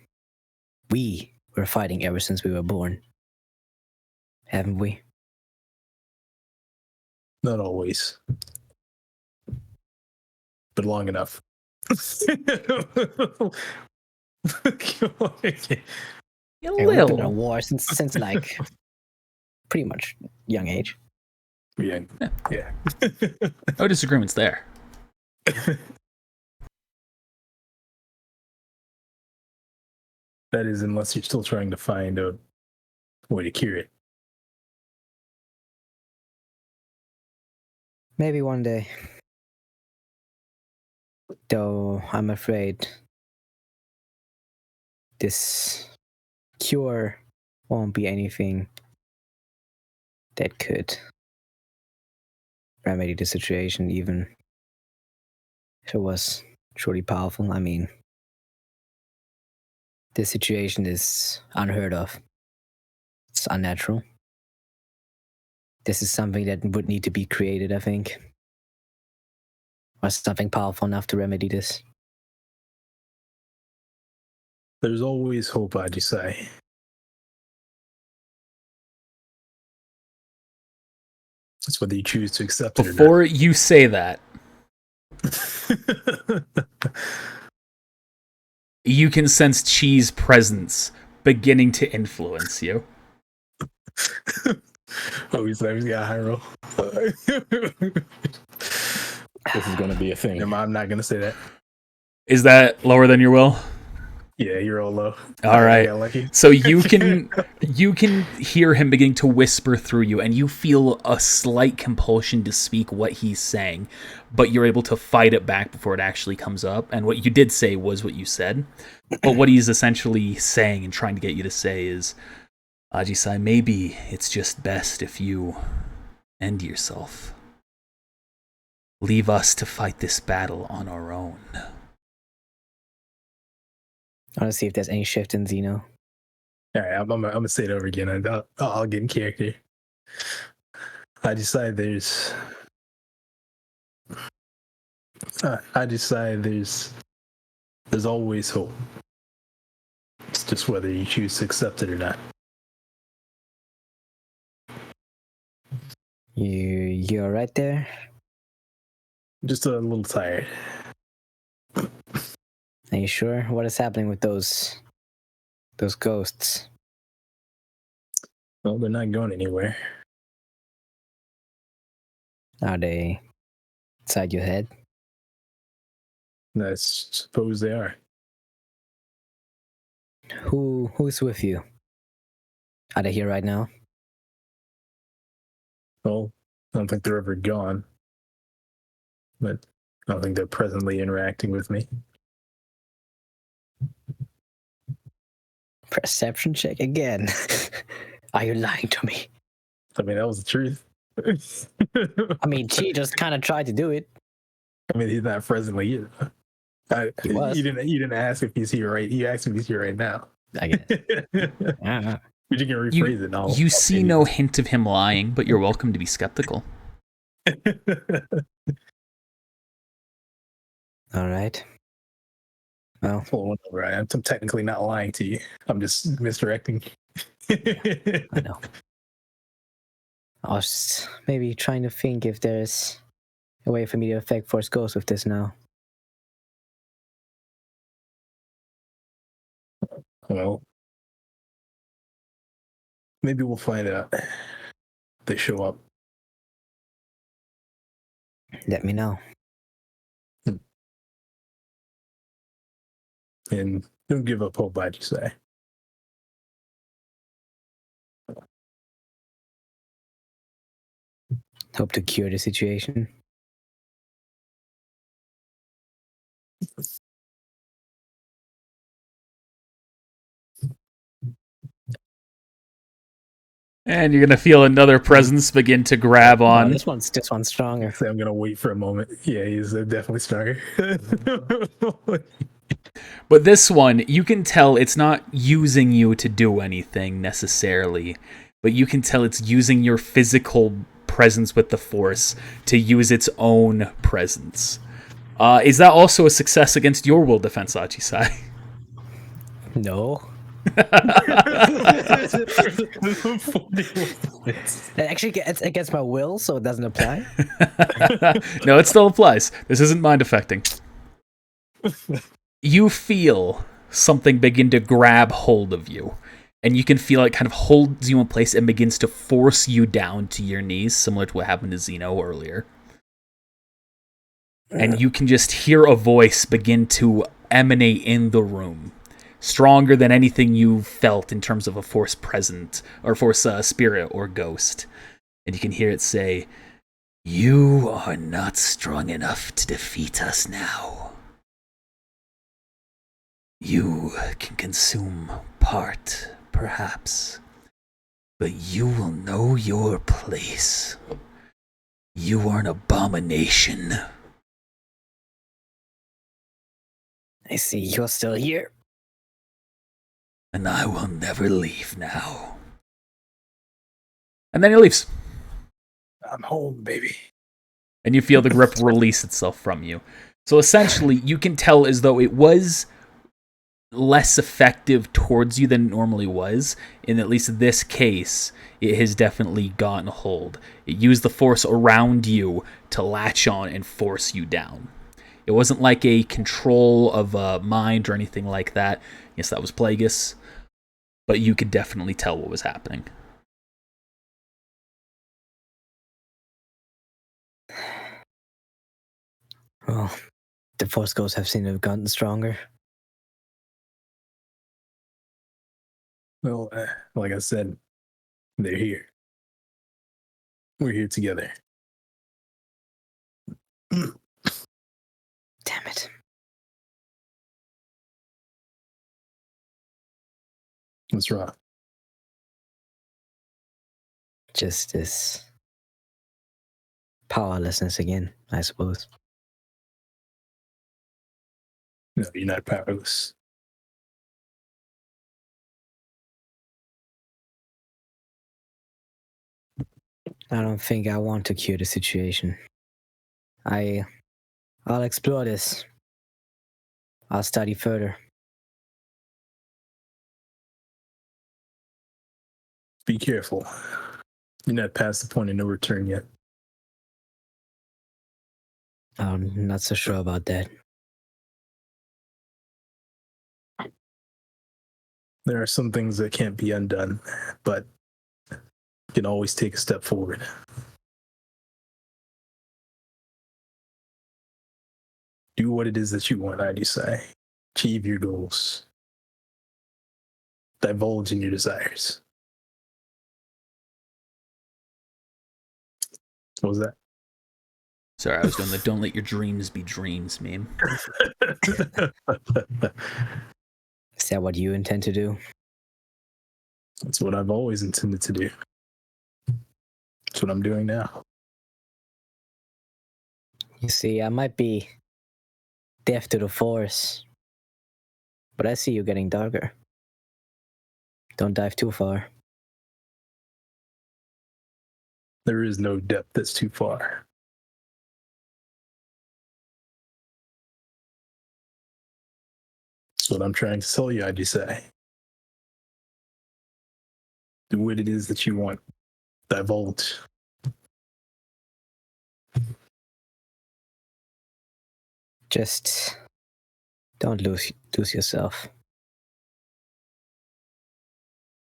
We were fighting ever since we were born. Haven't we? Not always. But long enough. A Hey, we've been in a little. war since like pretty much young age. Yeah. Yeah. No disagreements there. That is, unless you're still trying to find a way to cure it. Maybe one day. Though I'm afraid this cure won't be anything that could remedy the situation, even if it was truly powerful. I mean, this situation is unheard of. It's unnatural. This is something that would need to be created, I think. Or something powerful enough to remedy this. There's always hope, Ajisai. It's whether you choose to accept it or Before you say that, not. you can sense Chi's presence beginning to influence you. Oh, he's got a high roll. This is going to be a thing. I'm not going to say that. Is that lower than your will? Yeah, you're all low. All right. I got lucky. So you can hear him beginning to whisper through you, and you feel a slight compulsion to speak what he's saying, but you're able to fight it back before it actually comes up. And what you did say was what you said, but what he's essentially saying and trying to get you to say is, Ajisai, maybe it's just best if you end yourself. Leave us to fight this battle on our own. I want to see if there's any shift in Xeno. All right, I'm gonna say it over again. I'll get in character. I decide there's always hope. It's just whether you choose to accept it or not. You're right there. Just a little tired. Are you sure? What is happening with those ghosts? Well, they're not going anywhere. Are they inside your head? I suppose they are. Who's with you? Are they here right now? Well, I don't think they're ever gone. But I don't think they're presently interacting with me. Perception check again. Are you lying to me? I mean, that was the truth. I mean, she just kind of tried to do it. I mean, he's not presently here. He was. You didn't ask if he's here right. You asked if he's here right now. I get it. But you can rephrase it now. You see no hint of him lying, but you're welcome to be skeptical. All right. Well, Well, whatever. I'm technically not lying to you. I'm just misdirecting. I know. I was maybe trying to think if there's a way for me to affect Force Ghost with this now. Well, maybe we'll find out. They show up. Let me know. And don't give up hope, I'd say. Hope to cure the situation. And you're gonna feel another presence begin to grab on. Oh, this one's stronger. So I'm gonna wait for a moment. Yeah, he's definitely stronger. But this one, you can tell it's not using you to do anything necessarily, but you can tell it's using your physical presence with the Force to use its own presence. Is that also a success against your will defense, Ajisai? No. It actually gets against my will, so it doesn't apply. No, it still applies. This isn't mind affecting. You feel something begin to grab hold of you, and you can feel it kind of holds you in place and begins to force you down to your knees, similar to what happened to Xeno earlier. And you can just hear a voice begin to emanate in the room, stronger than anything you felt in terms of a Force present, or Force spirit or ghost. And you can hear it say, "You are not strong enough to defeat us now. You can consume part, perhaps, but you will know your place. You are an abomination." I see you're still here. And I will never leave now. And then he leaves. I'm home, baby. And you feel the grip release itself from you. So essentially, you can tell as though it was less effective towards you than it normally was. In at least this case, it has definitely gotten a hold. It used the force around you to latch on and force you down. It wasn't like a control of a mind or anything like that. Yes, that was Plagueis. But you could definitely tell what was happening. Well, the Force Ghosts have seemed to have gotten stronger. Well, like I said, they're here. We're here together. Damn it. What's wrong? Just this powerlessness again, I suppose. No, you're not powerless. I don't think I want to cure the situation. I'll explore this. I'll study further. Be careful. You're not past the point of no return yet. I'm not so sure about that. There are some things that can't be undone, but you can always take a step forward. Do what it is that you want, I do say. Achieve your goals. Divulge in your desires. What was that? Sorry, I was doing the "don't let your dreams be dreams" meme. Is that what you intend to do? That's what I've always intended to do. That's what I'm doing now. You see, I might be deaf to the Force, but I see you getting darker. Don't dive too far. There is no depth that's too far. That's what I'm trying to tell you, I do say. Do what it is that you want. Divulge. Just don't lose yourself.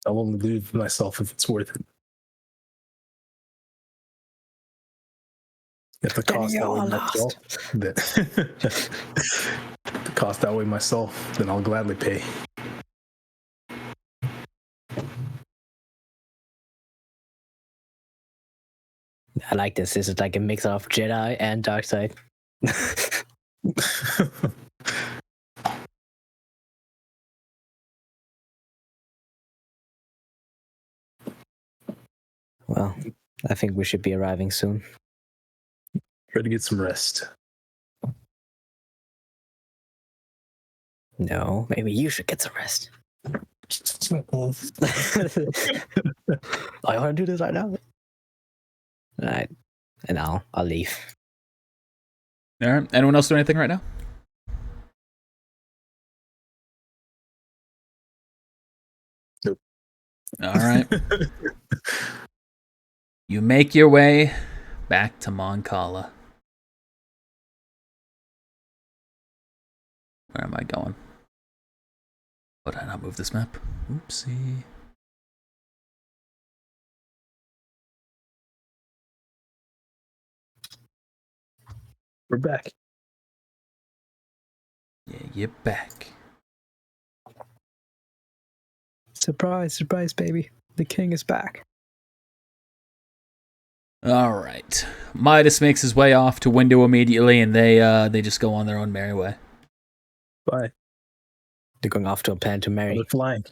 I'll only lose myself if it's worth it. If the Then cost you're outweigh lost. myself, then the cost outweigh myself, then I'll gladly pay. I like this. This is like a mix of Jedi and dark side. Well, I think we should be arriving soon. Try to get some rest. No, maybe you should get some rest. I want to do this right now. All right, and I'll leave. All right. Anyone else do anything right now? Nope. All right. You make your way back to Mon Cala. Where am I going? Oh, did I not move this map? Oopsie. We're back. Yeah, you're back. Surprise, surprise, baby. The king is back. All right. Midas makes his way off to Window immediately, and they just go on their own merry way. Bye. They're going off to a plan to Oh, marry. they're flying.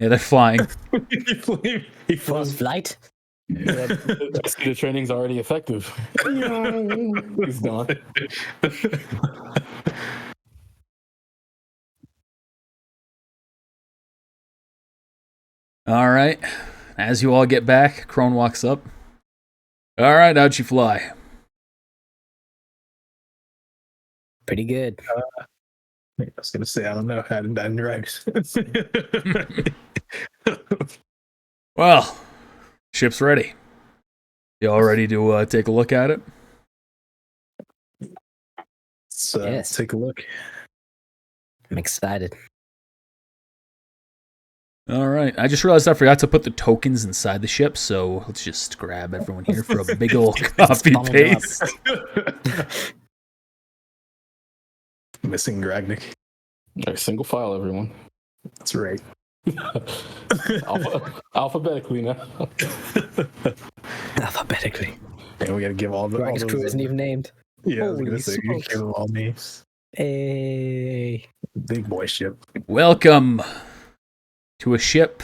Yeah, they're flying. He Force flew. flight? Yeah, the training's already effective. He's done. All right. As you all get back, Crone walks up. All right, how'd you fly? Pretty good. I was gonna say I don't know how to done right. Well, ship's ready. You all ready to take a look at it? So Yes. take a look. I'm excited. All right. I just realized I forgot to put the tokens inside the ship, so let's just grab everyone here for a big old copy Funnel drop. paste. Missing Gragnik. A single file, everyone. That's right. Alphabetically now. Alphabetically. And we gotta give all the. Dragon's crew isn't even named. Yeah, I was Holy gonna say you smokes. give them all names. Hey. Big boy ship. Welcome to a ship.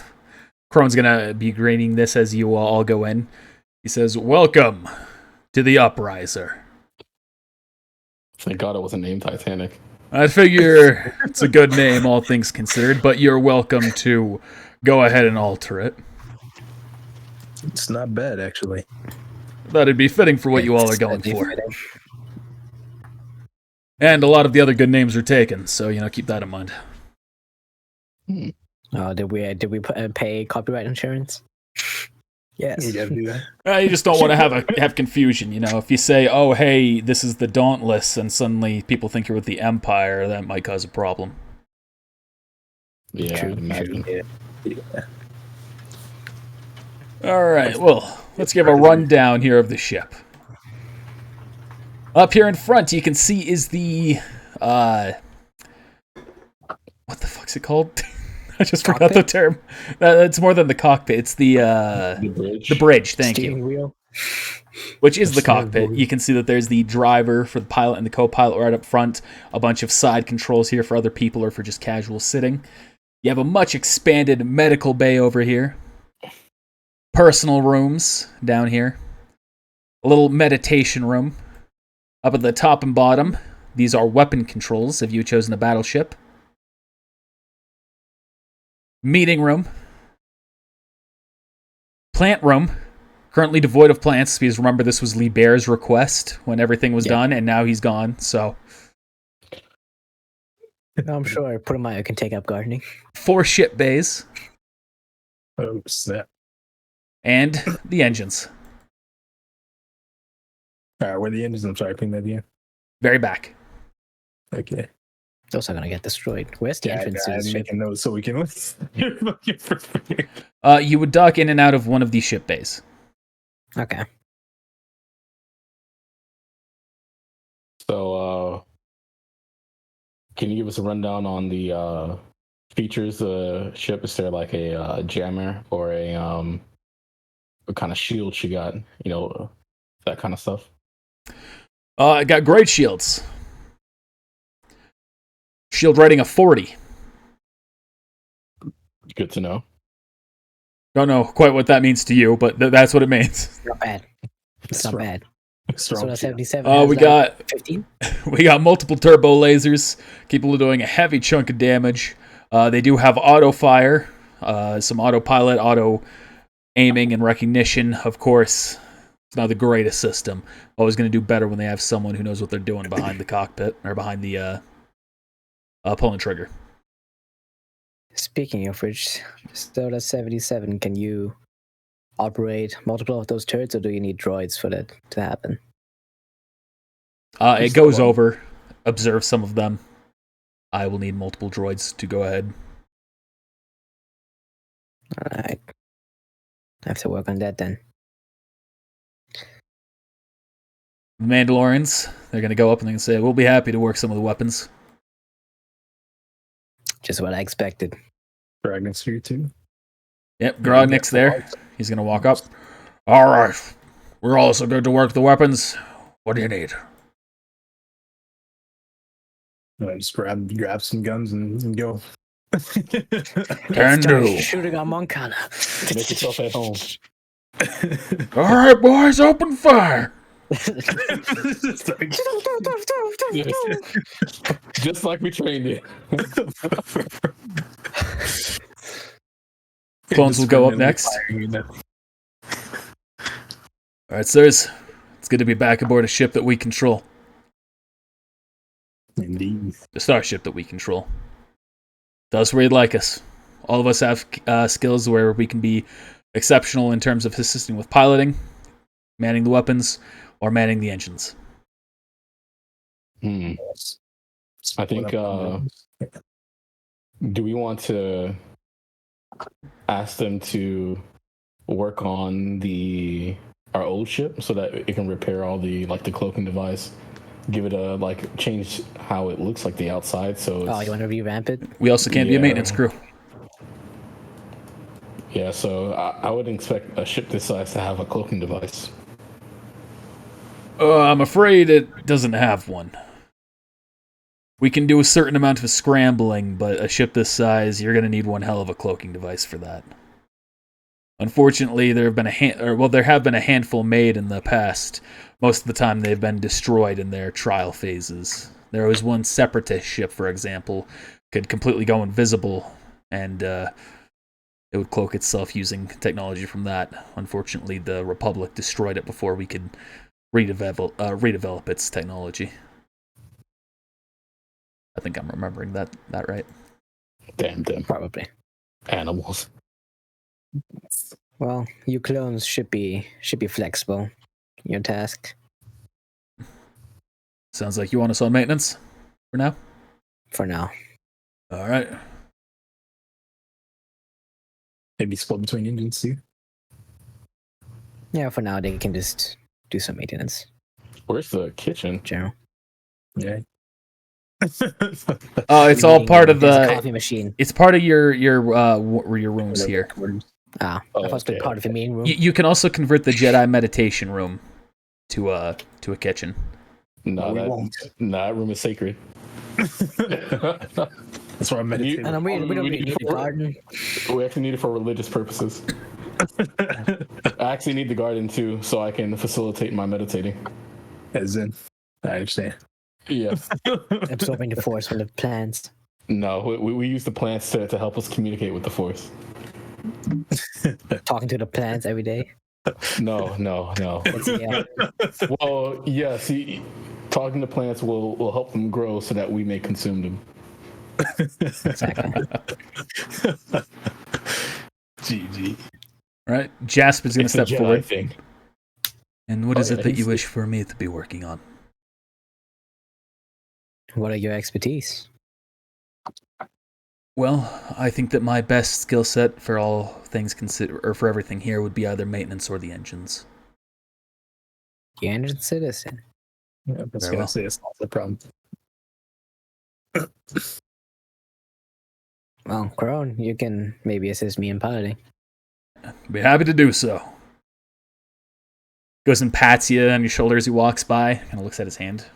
Crone's gonna be grading this as you all go in. He says, "Welcome to the Upriser." Thank God it wasn't named Titanic. I figure it's a good name, all things considered, but you're welcome to go ahead and alter it. It's not bad actually. That'd be fitting for what you all are going It's for. fitting. And a lot of the other good names are taken, so keep that in mind. Oh, did we pay copyright insurance? Yes. You gotta do that. You just don't want to have confusion, If you say, "Oh, hey, this is the Dauntless," and suddenly people think you're with the Empire, that might cause a problem. Yeah, True, I'd imagine. true. All right, well, let's give a rundown here of the ship. Up here in front, you can see is the what the fuck's it called? I just forgot the Cockpit? term. It's more than the cockpit. It's the bridge. the bridge. Thank you. Steering wheel. Which is the Steering cockpit. wheel. You can see that there's the driver for the pilot and the co-pilot right up front. A bunch of side controls here for other people or for just casual sitting. You have a much expanded medical bay over here. Personal rooms down here. A little meditation room. Up at the top and bottom, these are weapon controls if you've chosen a battleship. Meeting room. Plant room. Currently devoid of plants, because remember this was Lee Bear's request when everything was done, and now he's gone, so. I'm sure Purumayo can take up gardening. 4 ship bays, Oh snap! and the engines. All right, where the engines? I'm sorry, ping that again. Very back. Okay. Those are gonna get destroyed. Where's the entrance to I'm the ship? making notes so we can. You're fucking prepared. You would dock in and out of one of these ship bays. Okay. So, can you give us a rundown on the features of the ship? Is there like a jammer or a what kind of shield she got? That kind of stuff. It got great shields. Shield rating of 40. Good to know. Don't know quite what that means to you, but that's what it means. Not bad. It's not Strong. bad. Strong So ship. 77. We got 15. we got multiple turbo lasers, capable of doing a heavy chunk of damage. They do have auto fire, some autopilot, auto aiming and recognition. Of course, it's not the greatest system. Always going to do better when they have someone who knows what they're doing behind the cockpit or behind the pulling trigger. Speaking of which, Soda 77, can you operate multiple of those turrets, or do you need droids for that to happen? It goes over, observe some of them. I will need multiple droids to go ahead. Alright. I have to work on that then. The Mandalorians, they're going to go up and they're going to say, "We'll be happy to work some of the weapons." Just what I expected. Dragon's here too. Yep, Grodnick's there. He's going to walk up. "All right. We're also good to work the weapons. What do you need?" I just grab some guns and go. Can do. Shooting on Moncana. Make yourself at home. All right, boys, open fire. Just like we trained you. Clones will go up next. All right, sirs. It's good to be back aboard a ship that we control. Indeed. The starship that we control. Tell us where you'd like us. All of us have skills where we can be exceptional in terms of assisting with piloting, manning the weapons, or manning the engines. I think, do we want to ask them to work on our old ship so that it can repair all the cloaking device? Give it a change how it looks like the outside. So Oh, you want to revamp it? We also can't be a maintenance crew. Yeah, so I would expect a ship this size to have a cloaking device. I'm afraid it doesn't have one. We can do a certain amount of scrambling, but a ship this size, you're going to need one hell of a cloaking device for that. Unfortunately, there have been a handful made in the past. Most of the time, they've been destroyed in their trial phases. There was one separatist ship, for example, could completely go invisible, and it would cloak itself using technology from that. Unfortunately, the Republic destroyed it before we could redevelop its technology. I think I'm remembering that right. Damn. Probably. Animals. Well, you clones should be flexible. Your task Sounds like you want us on maintenance for now. for now. All right. Maybe split between engines too. Yeah, for now they can just do some maintenance. Where's the kitchen? General. Yeah. It's all part of There's a the. coffee machine. It's part of your rooms here. Ah, I thought it was part of the main room. You can also convert the Jedi meditation room to a kitchen. No, we that won't. that room is sacred. That's where I'm meditating. And we don't really need a garden. We actually need it for religious purposes. I actually need the garden too, so I can facilitate my meditating. As in, I understand. Yeah. Absorbing the force from the plants. No, we use the plants to help us communicate with the force. Talking to the plants every day. No. Yeah. Well, yeah. See, talking to plants will help them grow so that we may consume them. Exactly. GG. All right. Jasper's going to It's a step Jedi forward. thing. And what is Oh, yeah, it that you he's- wish for me to be working on? What are your expertise? Well, I think that my best skill set for all things or for everything here would be either maintenance or the engines. The engine citizen. Yeah, I was Very gonna well. say it's not the problem. Well, Crone, you can maybe assist me in piloting. Be happy to do so. Goes and pats you on your shoulder as he walks by. Kind of looks at his hand.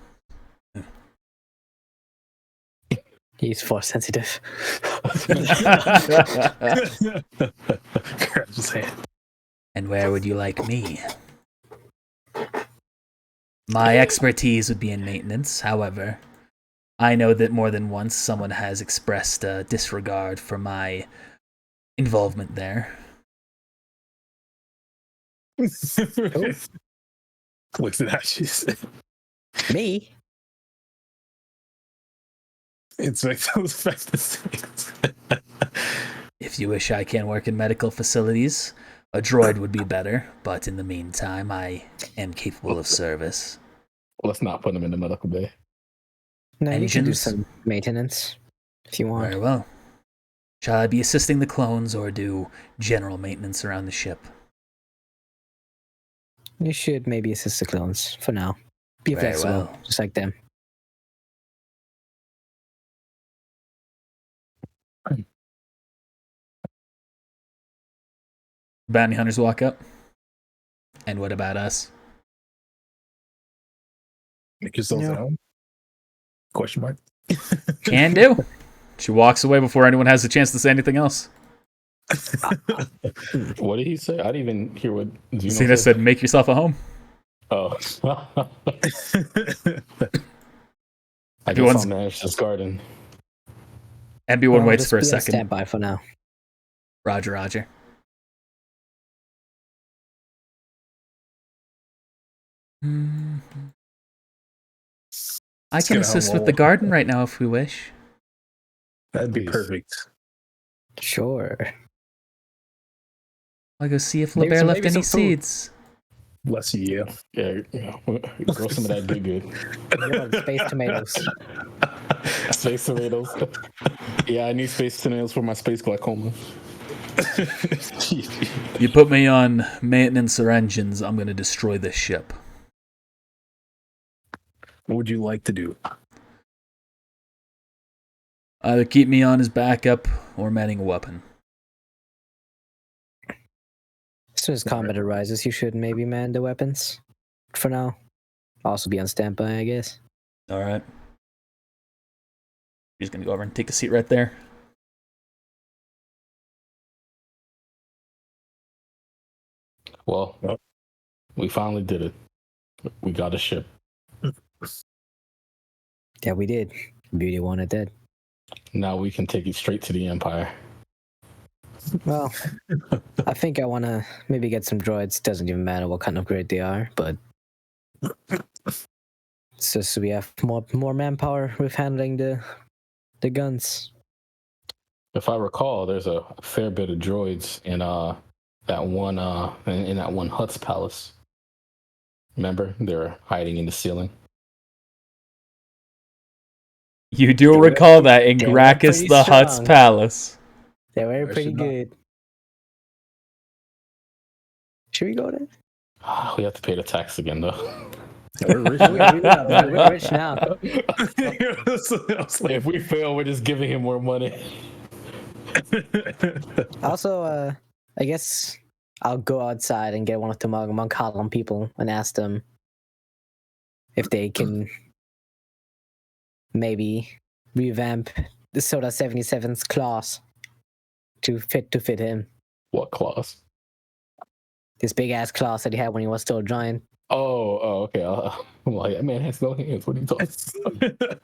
He's force sensitive. Grabs his hand. And where would you like me? My expertise would be in maintenance. However, I know that more than once someone has expressed a disregard for my involvement there. Looks at Ashes. Me? It's like those things. If you wish, I can work in medical facilities. A droid would be better, but in the meantime, I am capable of service. Let's not put them in the medical bay. No, you can do Engines? some maintenance if you want. Very well. Shall I be assisting the clones or do general maintenance around the ship? You should maybe assist the clones for now. Be Very flexible, well. just like them. Bounty hunters walk up. And what about us? Make yourselves Yeah. at home? Question mark. Can do. She walks away before anyone has a chance to say anything else. What did he say? I didn't even hear what Zeno Cena said, make yourself a home. Oh. I Everyone's- guess I'll manage this garden. MB1 Well, waits just for a be on second. standby for now. Roger, roger. Hmm. I It's can gonna assist hum with the all- garden right now if we wish. That'd be Please. perfect. Sure. I'll go see if Maybe LeBear some- left maybe any some food. seeds. Bless you. Yeah, grow some of that good. What about space tomatoes? Space tomatoes. Yeah, I need space tomatoes for my space glaucoma. You put me on maintenance or engines, I'm going to destroy this ship. What would you like to do? Either keep me on as backup or manning a weapon. As soon as combat arises, you should maybe man the weapons. For now. Also be on standby, I guess. All right. He's going to go over and take a seat right there. Well, Well. we finally did it. We got a ship. Yeah, we did. Beauty wanted dead. Now we can take it straight to the Empire. Well, I think I want to maybe get some droids. Doesn't even matter what kind of grade they are, but it's just so we have more manpower with handling the guns. If I recall, there's a fair bit of droids in that one in that one Hut's palace. Remember, they're hiding in the ceiling. You do recall that in They were Gracchus pretty the Hutt's strong. palace. They were I pretty should not. good. Should we go there? We have to pay the tax again, though. We're rich. We're rich now. If we fail, we're just giving him more money. Also, I guess I'll go outside and get one of the Monk Harlem people and ask them if they can maybe revamp the Soda 77's class to fit him. What class? This big ass class that he had when he was still a giant. Oh, okay. I'm like, that man has no hands. What are you talking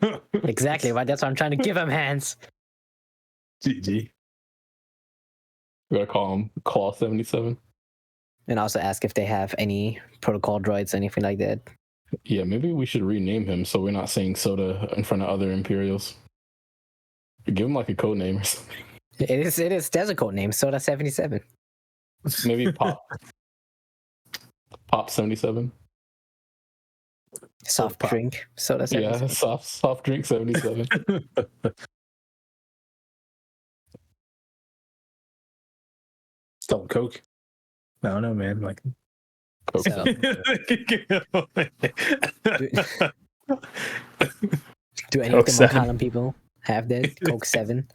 about? Exactly, right? That's why I'm trying to give him hands. GG. We're gonna call him Claw 77. And also ask if they have any protocol droids, anything like that. Yeah, maybe we should rename him so we're not saying Soda in front of other Imperials. Give him like a code name or something. It is. There's a code name, Soda 77. Maybe Pop 77. Soft Pop. drink, Soda 77. Yeah, soft drink 77. Stone Coke. I don't know, man. Like, Coke. So- Do any Coke of the Monk 7. Harlem people have that? Coke 7?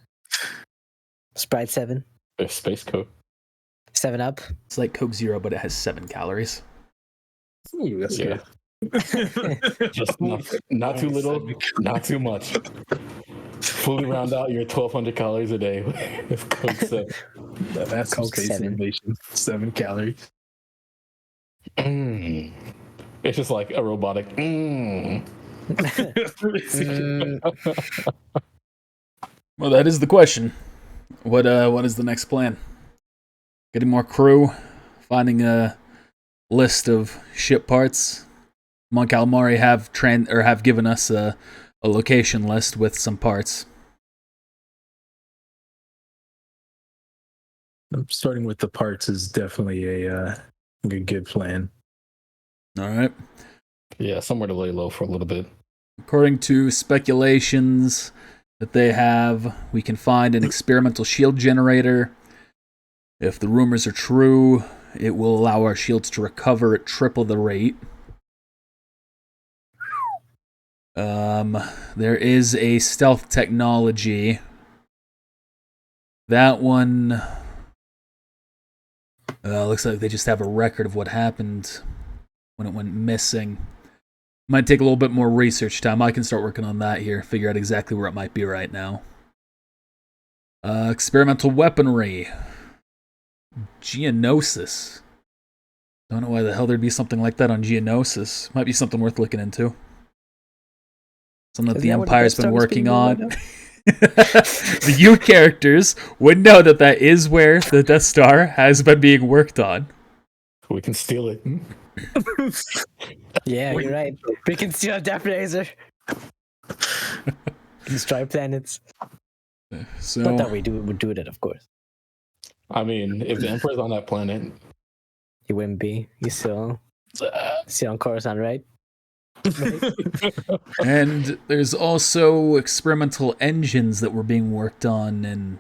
Sprite 7? There's Space Coke. 7 Up? It's like Coke Zero, but it has 7 calories. ooh, that's Yeah. good. Just not too little, not too much. Fully round out your 1,200 calories a day with Coke 7. That's some Coke space 7. innovation. 7 calories. Mm. It's just like a robotic. Mm. Well, that is the question. What is the next plan? Getting more crew, finding a list of ship parts. Mon Calamari have given us a location list with some parts. Starting with the parts is definitely a good plan. All right. Yeah, somewhere to lay low for a little bit. According to speculations that they have, we can find an experimental shield generator. If the rumors are true, it will allow our shields to recover at triple the rate. There is a stealth technology. That one looks like they just have a record of what happened when it went missing. Might take a little bit more research time. I can start working on that here, figure out exactly where it might be right now. Experimental weaponry. Geonosis. Don't know why the hell there'd be something like that on Geonosis. Might be something worth looking into. Something that Isn't the that what Empire's Death been Star is working being on. built right The you characters would know that that is where the Death Star has been being worked on. We can steal it. Yeah, you're right. We can steal a Death Razor. Destroy planets. So Not that we would do that, of course. I mean, if the Emperor's on that planet, He wouldn't be. He's still on Coruscant, right? and there's also experimental engines that were being worked on, and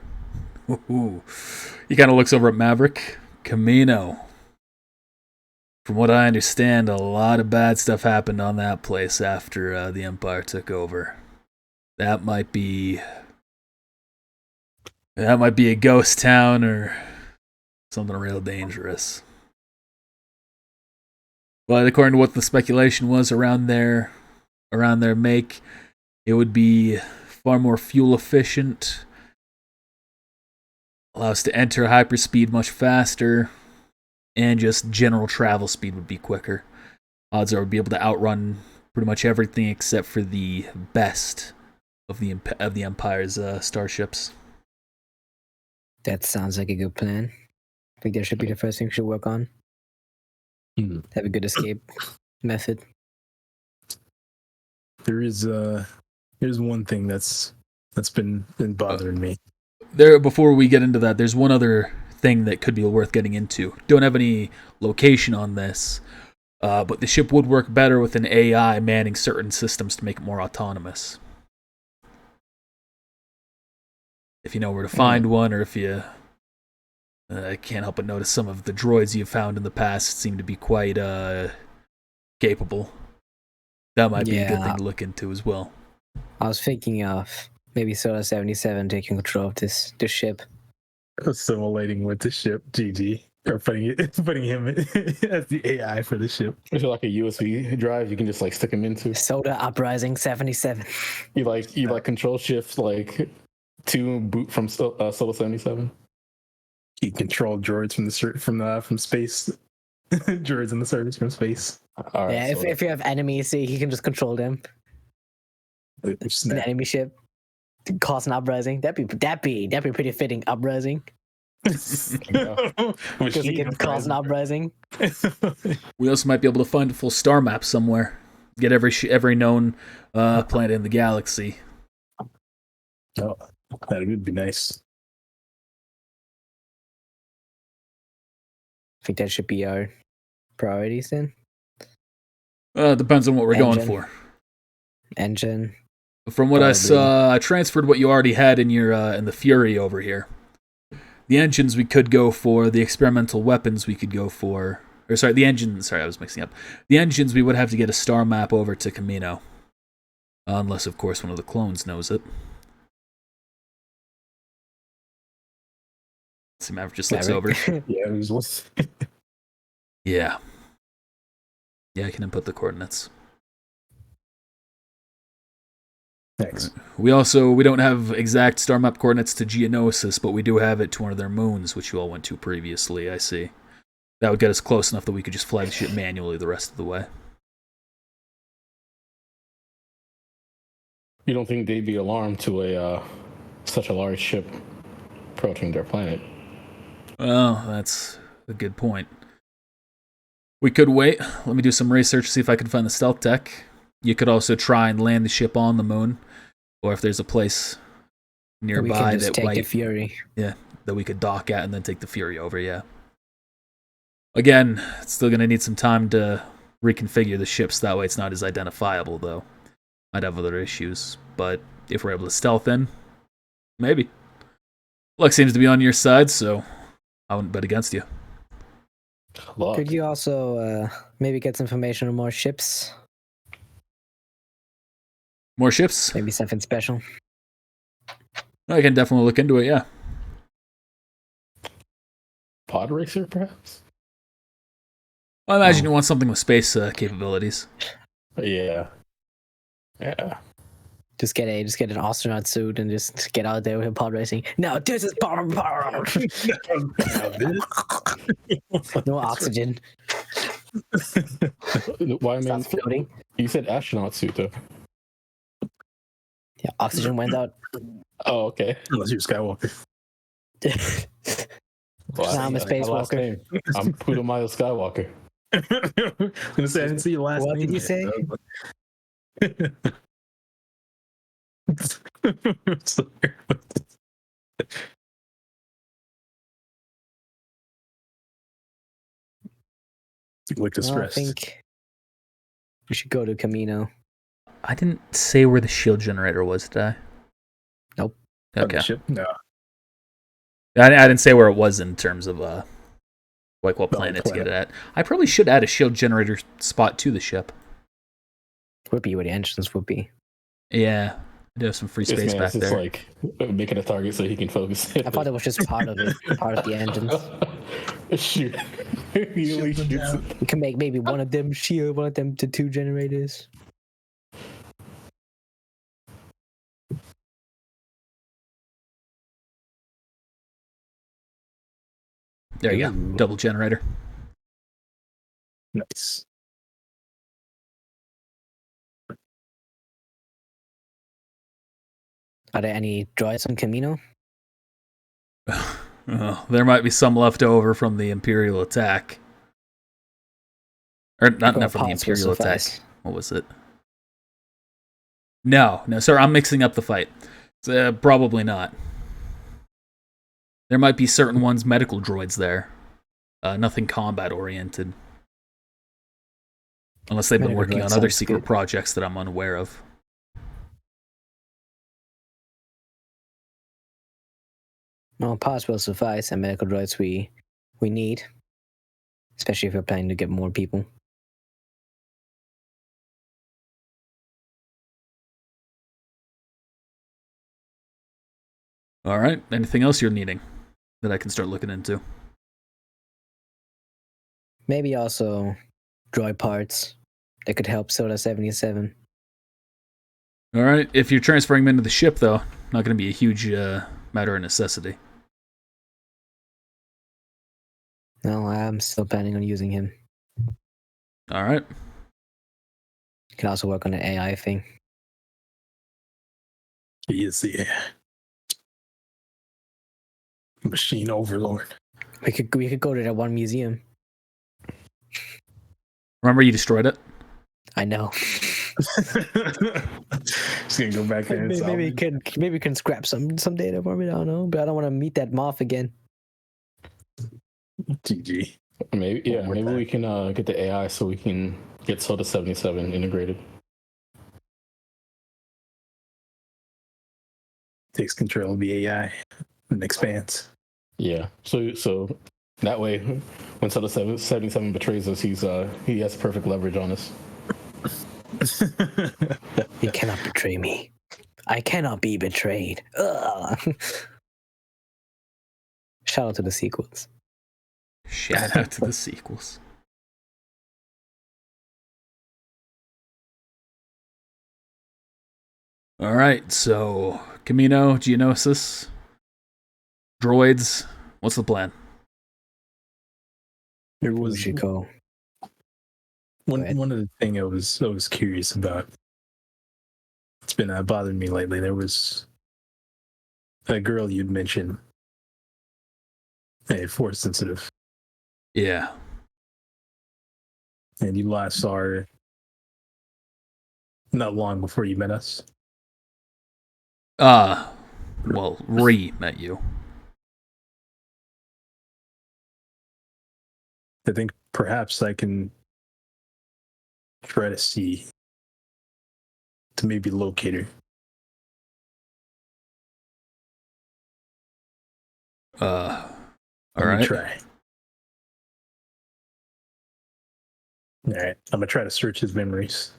he kind of looks over at Maverick. Camino. From what I understand, a lot of bad stuff happened on that place after the Empire took over. That might be a ghost town or something real dangerous. But according to what the speculation was around their make, it would be far more fuel efficient, allow us to enter hyperspeed much faster, and just general travel speed would be quicker. Odds are we'd be able to outrun pretty much everything except for the best of the Empire's starships. That sounds like a good plan. I think that should be the first thing we should work on. Have a good escape method. There's one thing that's been bothering me. Before we get into that, there's one other thing that could be worth getting into. Don't have any location on this, but the ship would work better with an AI manning certain systems to make it more autonomous. If you know where to find one, or if you I can't help but notice some of the droids you've found in the past seem to be quite capable. That might be a good thing to look into as well. I was thinking of maybe Solar 77 taking control of this ship. Assimilating with the ship, GG, or putting him as the AI for the ship. it's like a USB drive. You can just like stick him into. Solar Uprising 77. You control shift like to boot from Solar 77. He controlled droids from space. Droids in the service from space. All right, Yeah, if you have enemies, see, he can just control them. An enemy ship. Cause an uprising. That'd be pretty fitting. Uprising. Because he can cause an uprising. We also might be able to find a full star map somewhere. Get every known planet in the galaxy. Oh, that would be nice. I think that should be our priorities then. Depends on what we're going for. Engine. From what I saw, I transferred what you already had in your in the Fury over here. The engines we could go for, the experimental weapons we could go for. Or sorry, the engines. Sorry, I was mixing up. The engines we would have to get a star map over to Camino, unless of course one of the clones knows it. See, Maverick just looks over. Yeah, it was. Yeah. Yeah, I can input the coordinates. Thanks. We don't have exact star map coordinates to Geonosis, but we do have it to one of their moons, which you all went to previously, I see. That would get us close enough that we could just fly the ship manually the rest of the way. You don't think they'd be alarmed to such a large ship approaching their planet? Well, that's a good point. We could wait. Let me do some research, see if I can find the stealth tech. You could also try and land the ship on the moon, or if there's a place nearby we can just that take the Fury. Yeah, that we could dock at and then take the Fury over, yeah. Again, it's still going to need some time to reconfigure the ships, that way it's not as identifiable, though. Might have other issues, but if we're able to stealth in, maybe. Luck seems to be on your side, so I wouldn't bet against you. Luck. Could you also maybe get some information on more ships? More ships? Maybe something special. I can definitely look into it, yeah. Pod racer, perhaps? I imagine you want something with space capabilities. Yeah. Just get an astronaut suit and just get out there with pod racing. No, this is no oxygen. Why, man? Starts floating. You said astronaut suit, though. Yeah, oxygen went out. Oh, okay. Unless you're Skywalker. Well, Nah, I'm a that's my space last walker. name. I'm Putumayo Skywalker. I'm gonna say I didn't see your last What name. did you say? Sorry. Look Well, I distressed. think we should go to Camino. I didn't say where the shield generator was, did I? Nope. Okay. Ship? No. I didn't say where it was in terms of like what Oh, planet to get planet. it at. I probably should add a shield generator spot to the ship. Would be where the entrance would be. Yeah, I do have some free This space man back is just there. like making a target so he can focus. I thought it was just part of it, part of the entrance. Shoot. He only Shoot them shoots down. it. We can make maybe one of them shield, one of them to 2 generators. There you go, Ooh. double generator. Nice. Are there any droids on Camino? Oh, there might be some left over from the Imperial attack. Or not Well, from the parts will Imperial attack. suffice. What was it? No, sir, I'm mixing up the fight. Probably not. There might be certain ones, medical droids there. Nothing combat oriented. Unless they've been Medical working droid on other sounds secret good. projects that I'm unaware of. No, parts will suffice, and medical droids we need. Especially if we're planning to get more people. Alright, anything else you're needing that I can start looking into? Maybe also droid parts that could help Soda 77. Alright, if you're transferring them into the ship, though, not going to be a huge matter of necessity. No, I'm still planning on using him. Alright. Can also work on the AI thing. He is the machine overlord. We could go to that one museum. Remember you destroyed it? I know. Just gonna go back there and maybe we can scrap some data from it. I don't know, but I don't want to meet that moth again. GG. Maybe One more maybe time. we can get the AI so we can get Soda 77 integrated. Takes control of the AI and expands. Yeah. So that way, when Soda 77 betrays us, he has perfect leverage on us. You cannot betray me. I cannot be betrayed. Ugh. Shout out to the sequels. Shout out to the sequels. Alright, so Camino, Geonosis, droids. What's the plan? There We was should go. Go ahead. one of the thing I was curious about. It's been bothering me lately. There was a girl you'd mentioned, force sensitive, Yeah. and you last saw her not long before you met us. Well, Ree met you. I think perhaps I can try to see to maybe locate her. All Let me right. try. All right, I'm gonna try to search his memories.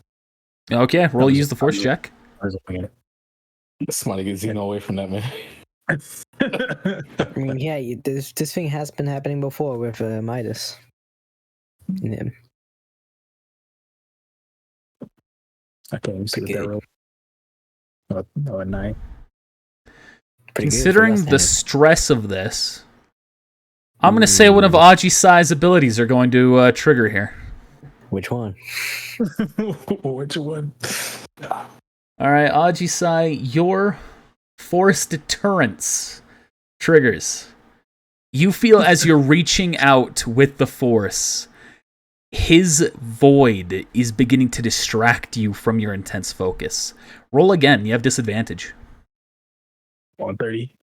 Okay, roll use the force check. I was looking at Somebody get Xeno away from that man. it. I mean, yeah, this thing has been happening before with Midas. And him. Okay, let me see what that Okay. roll. Oh, a 9. Pretty good for Considering last the time. stress of this, I'm going to say one of Aji Sai's abilities are going to trigger here. Which one? Which one? All right, Aji Sai, your Force deterrence triggers. You feel as you're reaching out with the Force, his void is beginning to distract you from your intense focus. Roll again. You have disadvantage. 130.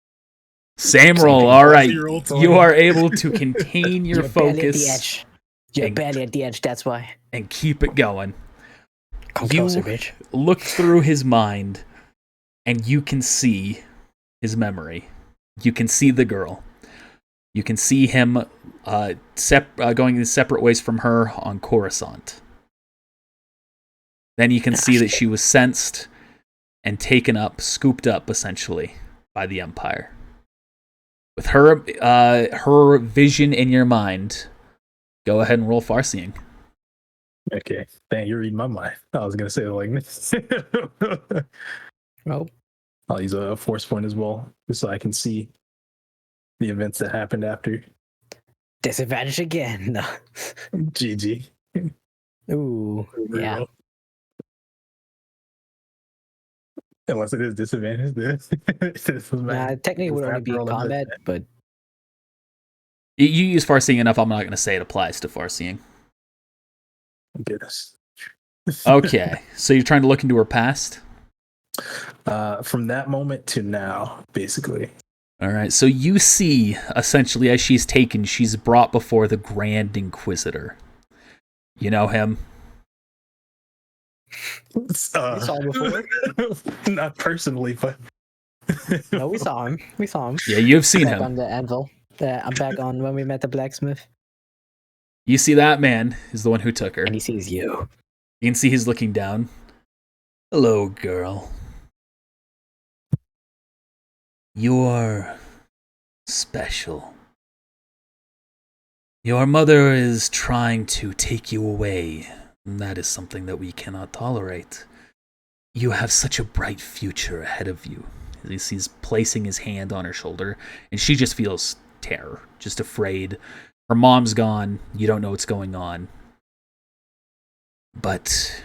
Same roll. All right. You are able to contain your You're barely at the focus edge. You're and- barely at the edge, that's why. and keep it going. Come You closer, bitch. look through his mind, and you can see his memory. You can see the girl. You can see him going in separate ways from her on Coruscant. Then you can see that she was sensed and taken up, scooped up, essentially, by the Empire. With her vision in your mind, go ahead and roll Farseeing. Okay. Dang, you're reading my mind. I was gonna say it like this. Well, I'll use a force point as well, just so I can see the events that happened after. disadvantage again. No. GG. Ooh, yeah. Reroll. Unless it is disadvantage, then this is Nah, technically it would only be in combat, but You use Farseeing enough, I'm not going to say it applies to Farseeing. Goodness. Okay, so you're trying to look into her past? From that moment to now, basically. All right, so you see, essentially, as she's taken, she's brought before the Grand Inquisitor. You know him? we saw him before. Not personally, but No, we saw him. We saw him. Yeah, you've seen Back him. on the anvil. I'm back on when we met the blacksmith, You see that man is the one who took her. and he sees you. You can see he's looking down. Hello, girl. You're special. Your mother is trying to take you away, and that is something that we cannot tolerate. You have such a bright future ahead of you. He's placing his hand on her shoulder, and she just feels terror, just afraid. Her mom's gone. You don't know what's going on. But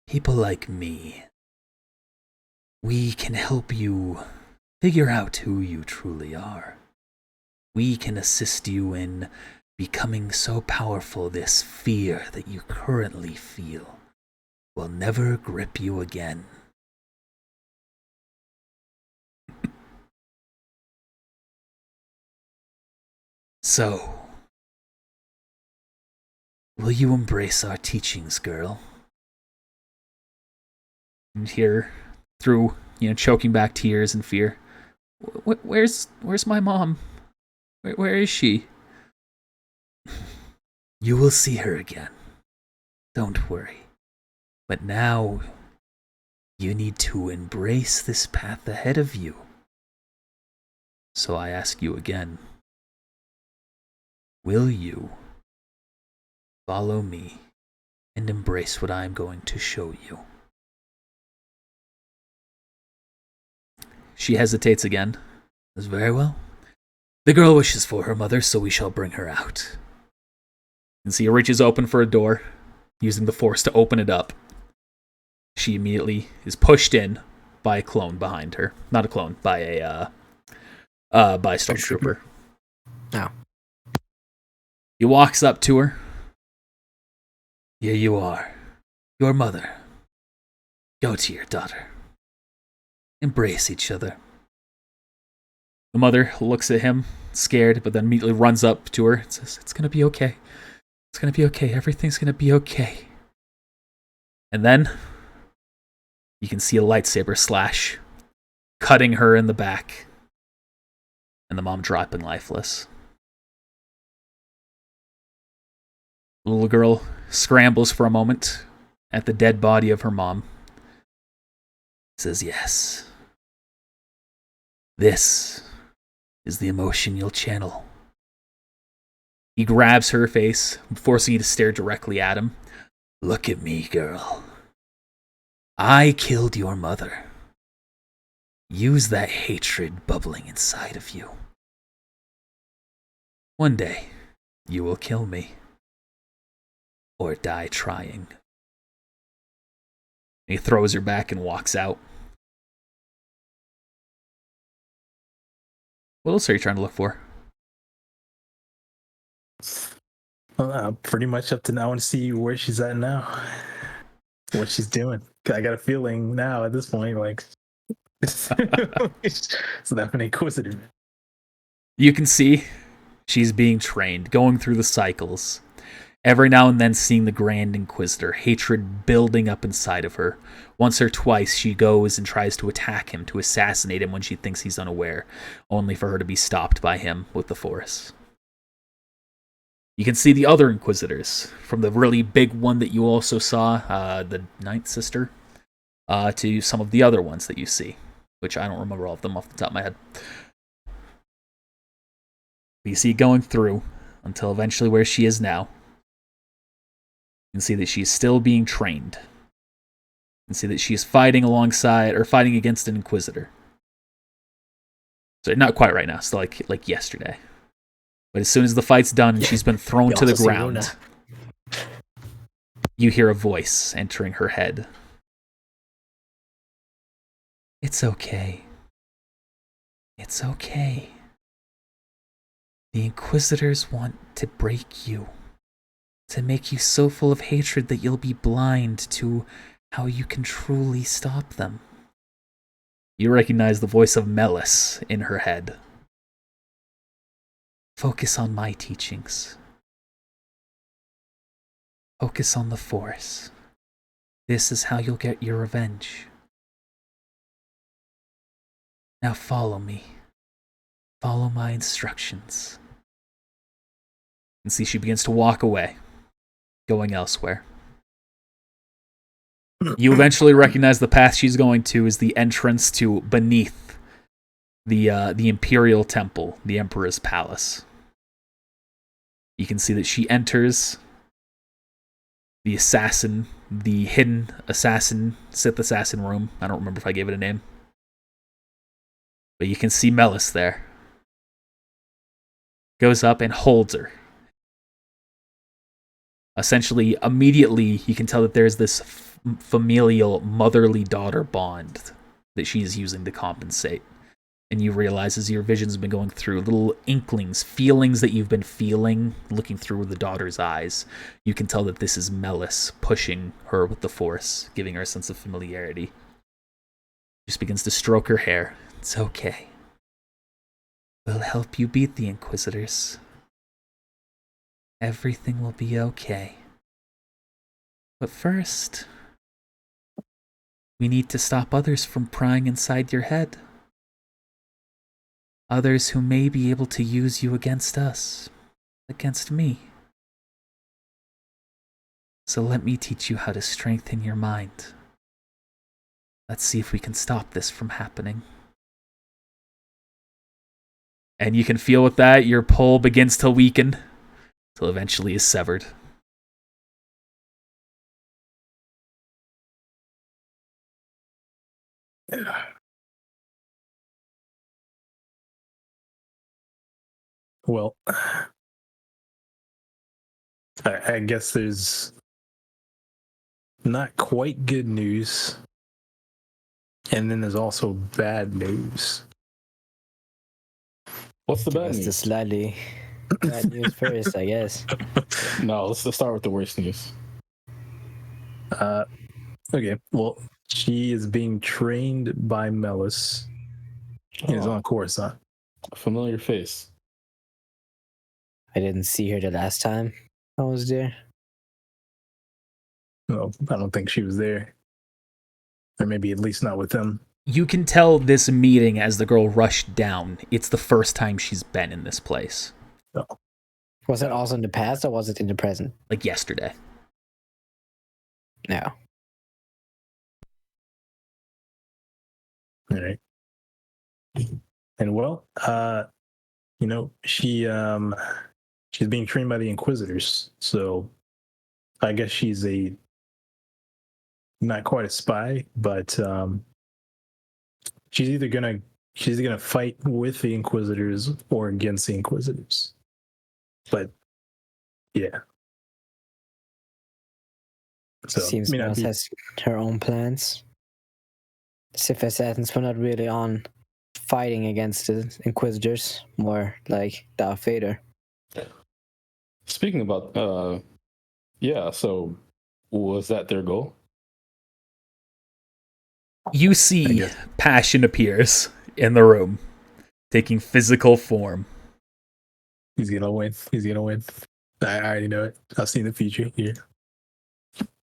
people like me, we can help you figure out who you truly are. We can assist you in becoming so powerful this fear that you currently feel will never grip you again. So, will you embrace our teachings, girl? And here, through, choking back tears and fear, where's my mom? Where is she? You will see her again. Don't worry. But now, you need to embrace this path ahead of you. So I ask you again, will you follow me and embrace what I am going to show you? She hesitates again. Says, very well. The girl wishes for her mother, so we shall bring her out. And see, reaches open for a door, using the Force to open it up. She immediately is pushed in by a clone behind her. Not a clone, by a Stormtrooper. Oh. He walks up to her. Here you are. Your mother. Go to your daughter. Embrace each other. The mother looks at him, scared, but then immediately runs up to her and says, it's gonna be okay. It's gonna be okay. Everything's gonna be okay. And then you can see a lightsaber slash, cutting her in the back, and the mom dropping lifeless. The little girl scrambles for a moment at the dead body of her mom. Says, yes. This is the emotion you'll channel. He grabs her face, forcing you to stare directly at him. Look at me, girl. I killed your mother. Use that hatred bubbling inside of you. One day, you will kill me. Or die trying. He throws her back and walks out. What else are you trying to look for? Pretty much up to now. I want to see where she's at now, what she's doing. I got a feeling now at this point, like, so that's an inquisitor. You can see she's being trained, going through the cycles. Every now and then seeing the Grand Inquisitor, hatred building up inside of her. Once or twice she goes and tries to attack him, to assassinate him when she thinks he's unaware, only for her to be stopped by him with the Force. You can see the other Inquisitors, from the really big one that you also saw, the Ninth Sister, to some of the other ones that you see, which I don't remember all of them off the top of my head. You see it going through until eventually where she is now. You can see that she's still being trained. You can see that she's fighting alongside, or fighting against an Inquisitor. So not quite right now, still like yesterday. But as soon as the fight's done and she's been thrown to the ground, you hear a voice entering her head. It's okay. It's okay. The Inquisitors want to break you, to make you so full of hatred that you'll be blind to how you can truly stop them. You recognize the voice of Melis in her head. Focus on my teachings. Focus on the Force. This is how you'll get your revenge. Now follow me. Follow my instructions. And see, she begins to walk away, going elsewhere. You eventually recognize the path she's going to is the entrance to beneath the Imperial Temple, the Emperor's Palace. You can see that she enters the assassin, the hidden assassin, Sith assassin room. I don't remember if I gave it a name. But you can see Melis there. Goes up and holds her. Essentially, immediately, you can tell that there's this familial motherly-daughter bond that she's using to compensate. And you realize as your vision's been going through, little inklings, feelings that you've been feeling, looking through the daughter's eyes, you can tell that this is Melis pushing her with the Force, giving her a sense of familiarity. Just begins to stroke her hair. It's okay. We'll help you beat the Inquisitors. Everything will be okay. But first, we need to stop others from prying inside your head. Others who may be able to use you against us, against me. So let me teach you how to strengthen your mind. Let's see if we can stop this from happening. And you can feel with that, your pull begins to weaken, till eventually is severed. Well, I guess there's not quite good news, and then there's also bad news. What's the Give bad us the news? slightly bad news first, I guess. No, let's start with the worst news. Okay, well, she is being trained by Melis. Is on Coruscant. A familiar face. I didn't see her the last time I was there. No, I don't think she was there. Or maybe at least not with them. You can tell this meeting as the girl rushed down. It's the first time she's been in this place. Was it also in the past or was it in the present? Like yesterday. No. All right. And well, she's being trained by the Inquisitors, so I guess she's not quite a spy, but she's either gonna fight with the Inquisitors or against the Inquisitors. But yeah. So Seems Mouse has her own plans. Sith assassins were not really on fighting against the Inquisitors, more like Darth Vader. Speaking about, yeah. So, was that their goal? You I see guess. Passion appears in the room, taking physical form. He's gonna win. He's gonna win. I already know it. I've seen the future here.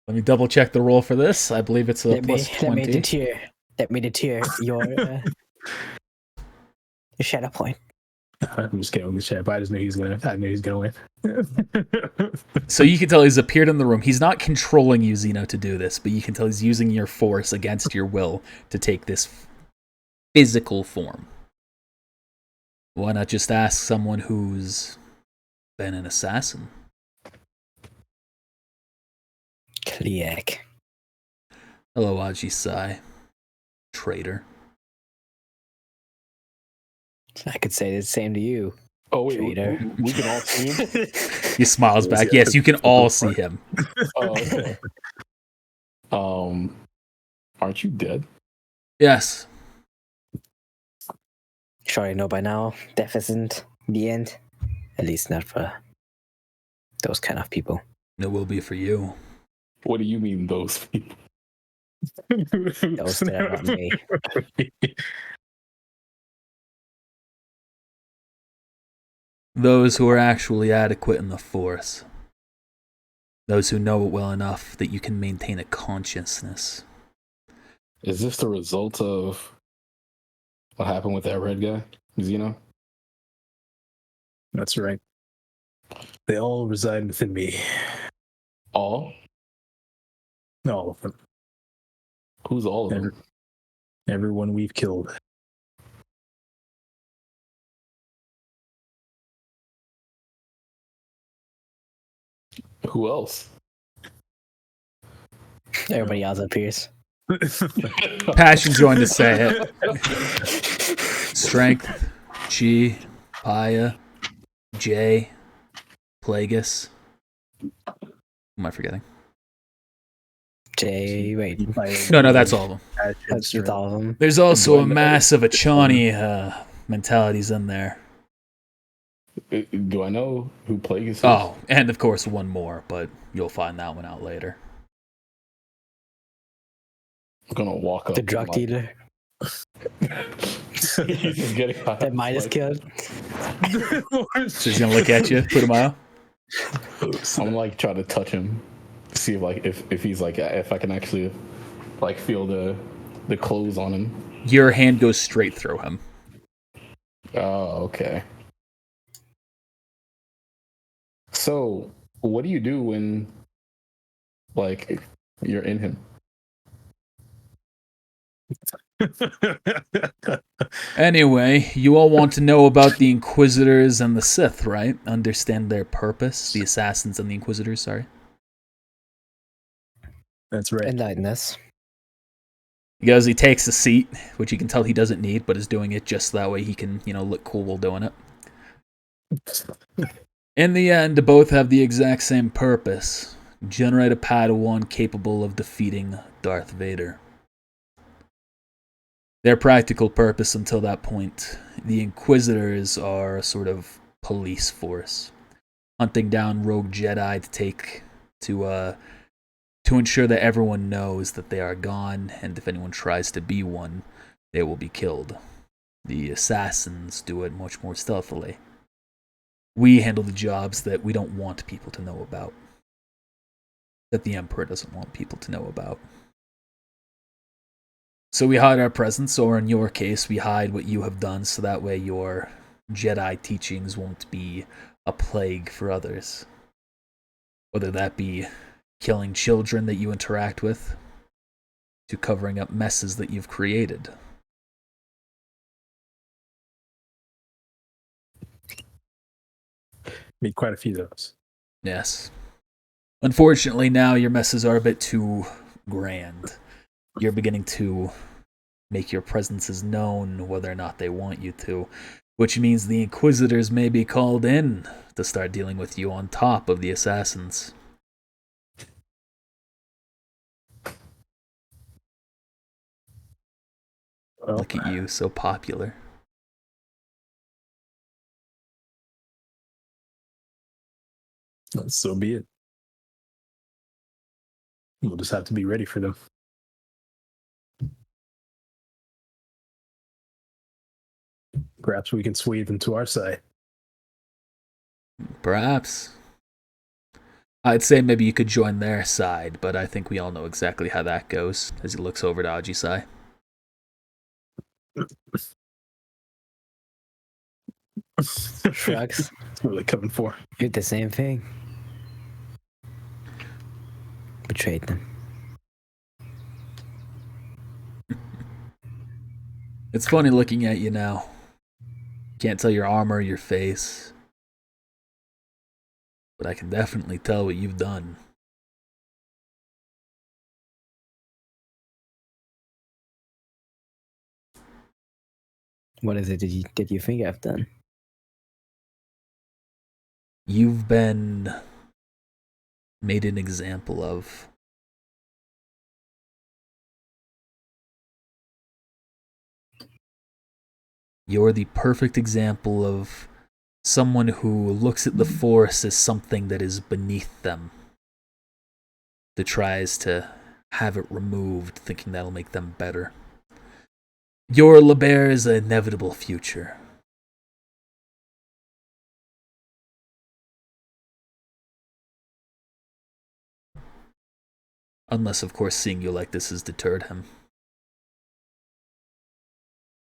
Let me double check the roll for this. I believe it's a Let me +20. deter. Let me deter your shadow point. I'm just kidding with the chat, but I just knew he's gonna. I knew he's gonna win. So you can tell he's appeared in the room. He's not controlling you, Xeno, to do this, but you can tell he's using your force against your will to take this physical form. Why not just ask someone who's been an assassin? Kliak. Hello, Ajisai. Traitor. I could say the same to you. Oh wait, Traitor. we can all see him. He smiles Yes, back. yeah, Yes, you can all see him. Oh, okay. Aren't you dead? Yes. Sure, you know by now, death isn't the end. At least not for those kind of people. It will be for you. What do you mean, those people? Those that are not me. Those who are actually adequate in the Force. Those who know it well enough that you can maintain a consciousness. Is this the result of what happened with that red guy, Xeno? That's right. They all reside within me. All? All of them. Who's all of them? Everyone we've killed. Who else? Everybody else appears. Passion's going to say it. Strength, Chi, Paya, Jay, Plagueis. Who am I forgetting? Jay, wait. No, that's all of them. That's with all of them. There's also Do I a know- mass of Achani mentalities in there. Do I know who Plagueis is? Oh, and of course one more, but you'll find that one out later. I'm gonna walk up. The and, drug like- dealer He's just getting high. that Midas Like, killed. So he's gonna look at you, put him out. I'm like trying to touch him, see if he's like if I can actually like feel the clothes on him. Your hand goes straight through him. Oh, okay. So, what do you do when like you're in him? Anyway, you all want to know about the Inquisitors and the Sith, right? Understand their purpose? The Assassins and the Inquisitors, sorry. That's right. Enlighten us. He goes, he takes a seat, which you can tell he doesn't need, but is doing it just that way he can, look cool while doing it. In the end, both have the exact same purpose. Generate a Padawan capable of defeating Darth Vader. Their practical purpose until that point, the Inquisitors are a sort of police force, hunting down rogue Jedi to ensure that everyone knows that they are gone, and if anyone tries to be one, they will be killed. The assassins do it much more stealthily. We handle the jobs that we don't want people to know about, that the Emperor doesn't want people to know about. So we hide our presence, or in your case, we hide what you have done, so that way your Jedi teachings won't be a plague for others. Whether that be killing children that you interact with, to covering up messes that you've created. Made quite a few of those. Yes. Unfortunately, now your messes are a bit too grand. You're beginning to make your presences known whether or not they want you to, which means the Inquisitors may be called in to start dealing with you on top of the Assassins. Look at you, so popular. So be it. We'll just have to be ready for them. Perhaps we can sway them to our side. Perhaps. I'd say maybe you could join their side, but I think we all know exactly how that goes, as he looks over to Ajisai. Shrugs. That's what they're coming for. Did the same thing. Betrayed them. It's funny looking at you now. Can't tell your armor or your face. But I can definitely tell what you've done. What is it did you think I've done? You've been made an example of. You're the perfect example of someone who looks at the Force as something that is beneath them, that tries to have it removed, thinking that'll make them better. Your Libert's inevitable future. Unless, of course, seeing you like this has deterred him.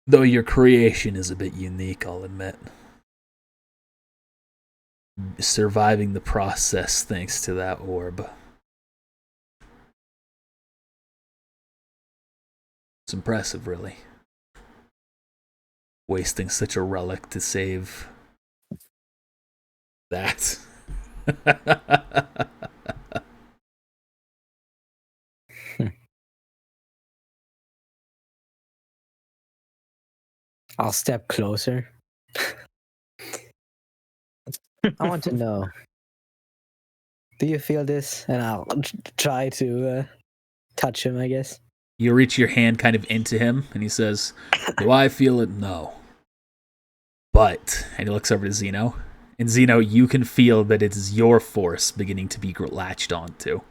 Though your creation is a bit unique, I'll admit. Surviving the process thanks to that orb. It's impressive, really. Wasting such a relic to save that. I'll step closer. I want to know. Do you feel this? And I'll try to touch him, I guess. You reach your hand kind of into him, and he says, "Do I feel it? No. But," and he looks over to Zeno, and Zeno, you can feel that it is your force beginning to be latched onto.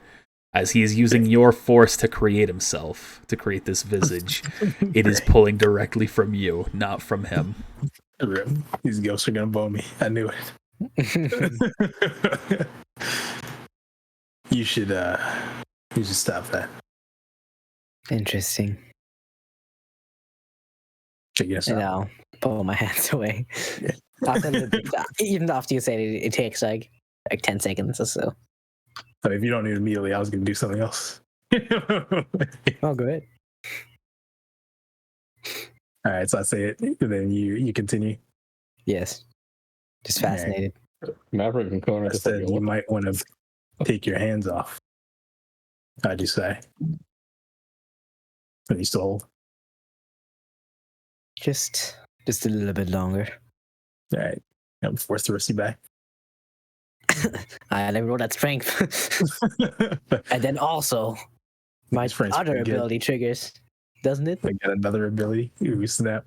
As he is using your force to create himself, to create this visage, it is pulling directly from you, not from him. These ghosts are gonna bone me. I knew it. You should stop that. Interesting. Check us And out. I'll pull my hands away. Yeah. Even after you say it takes like 10 seconds or so. I mean, if you don't need immediately, I was gonna do something else. Oh, go ahead. All right, so I say it, and then you continue. Yes. Just All right. fascinated. Maverick and Connor I just said like, you what? might want to take your hands off. How'd you say? Are you still hold? Just a little bit longer. All right. I'm forced to receive back. I never roll that strength. And then also, my These friends other pretty good. ability triggers, doesn't it? I got another ability. Ooh, snap.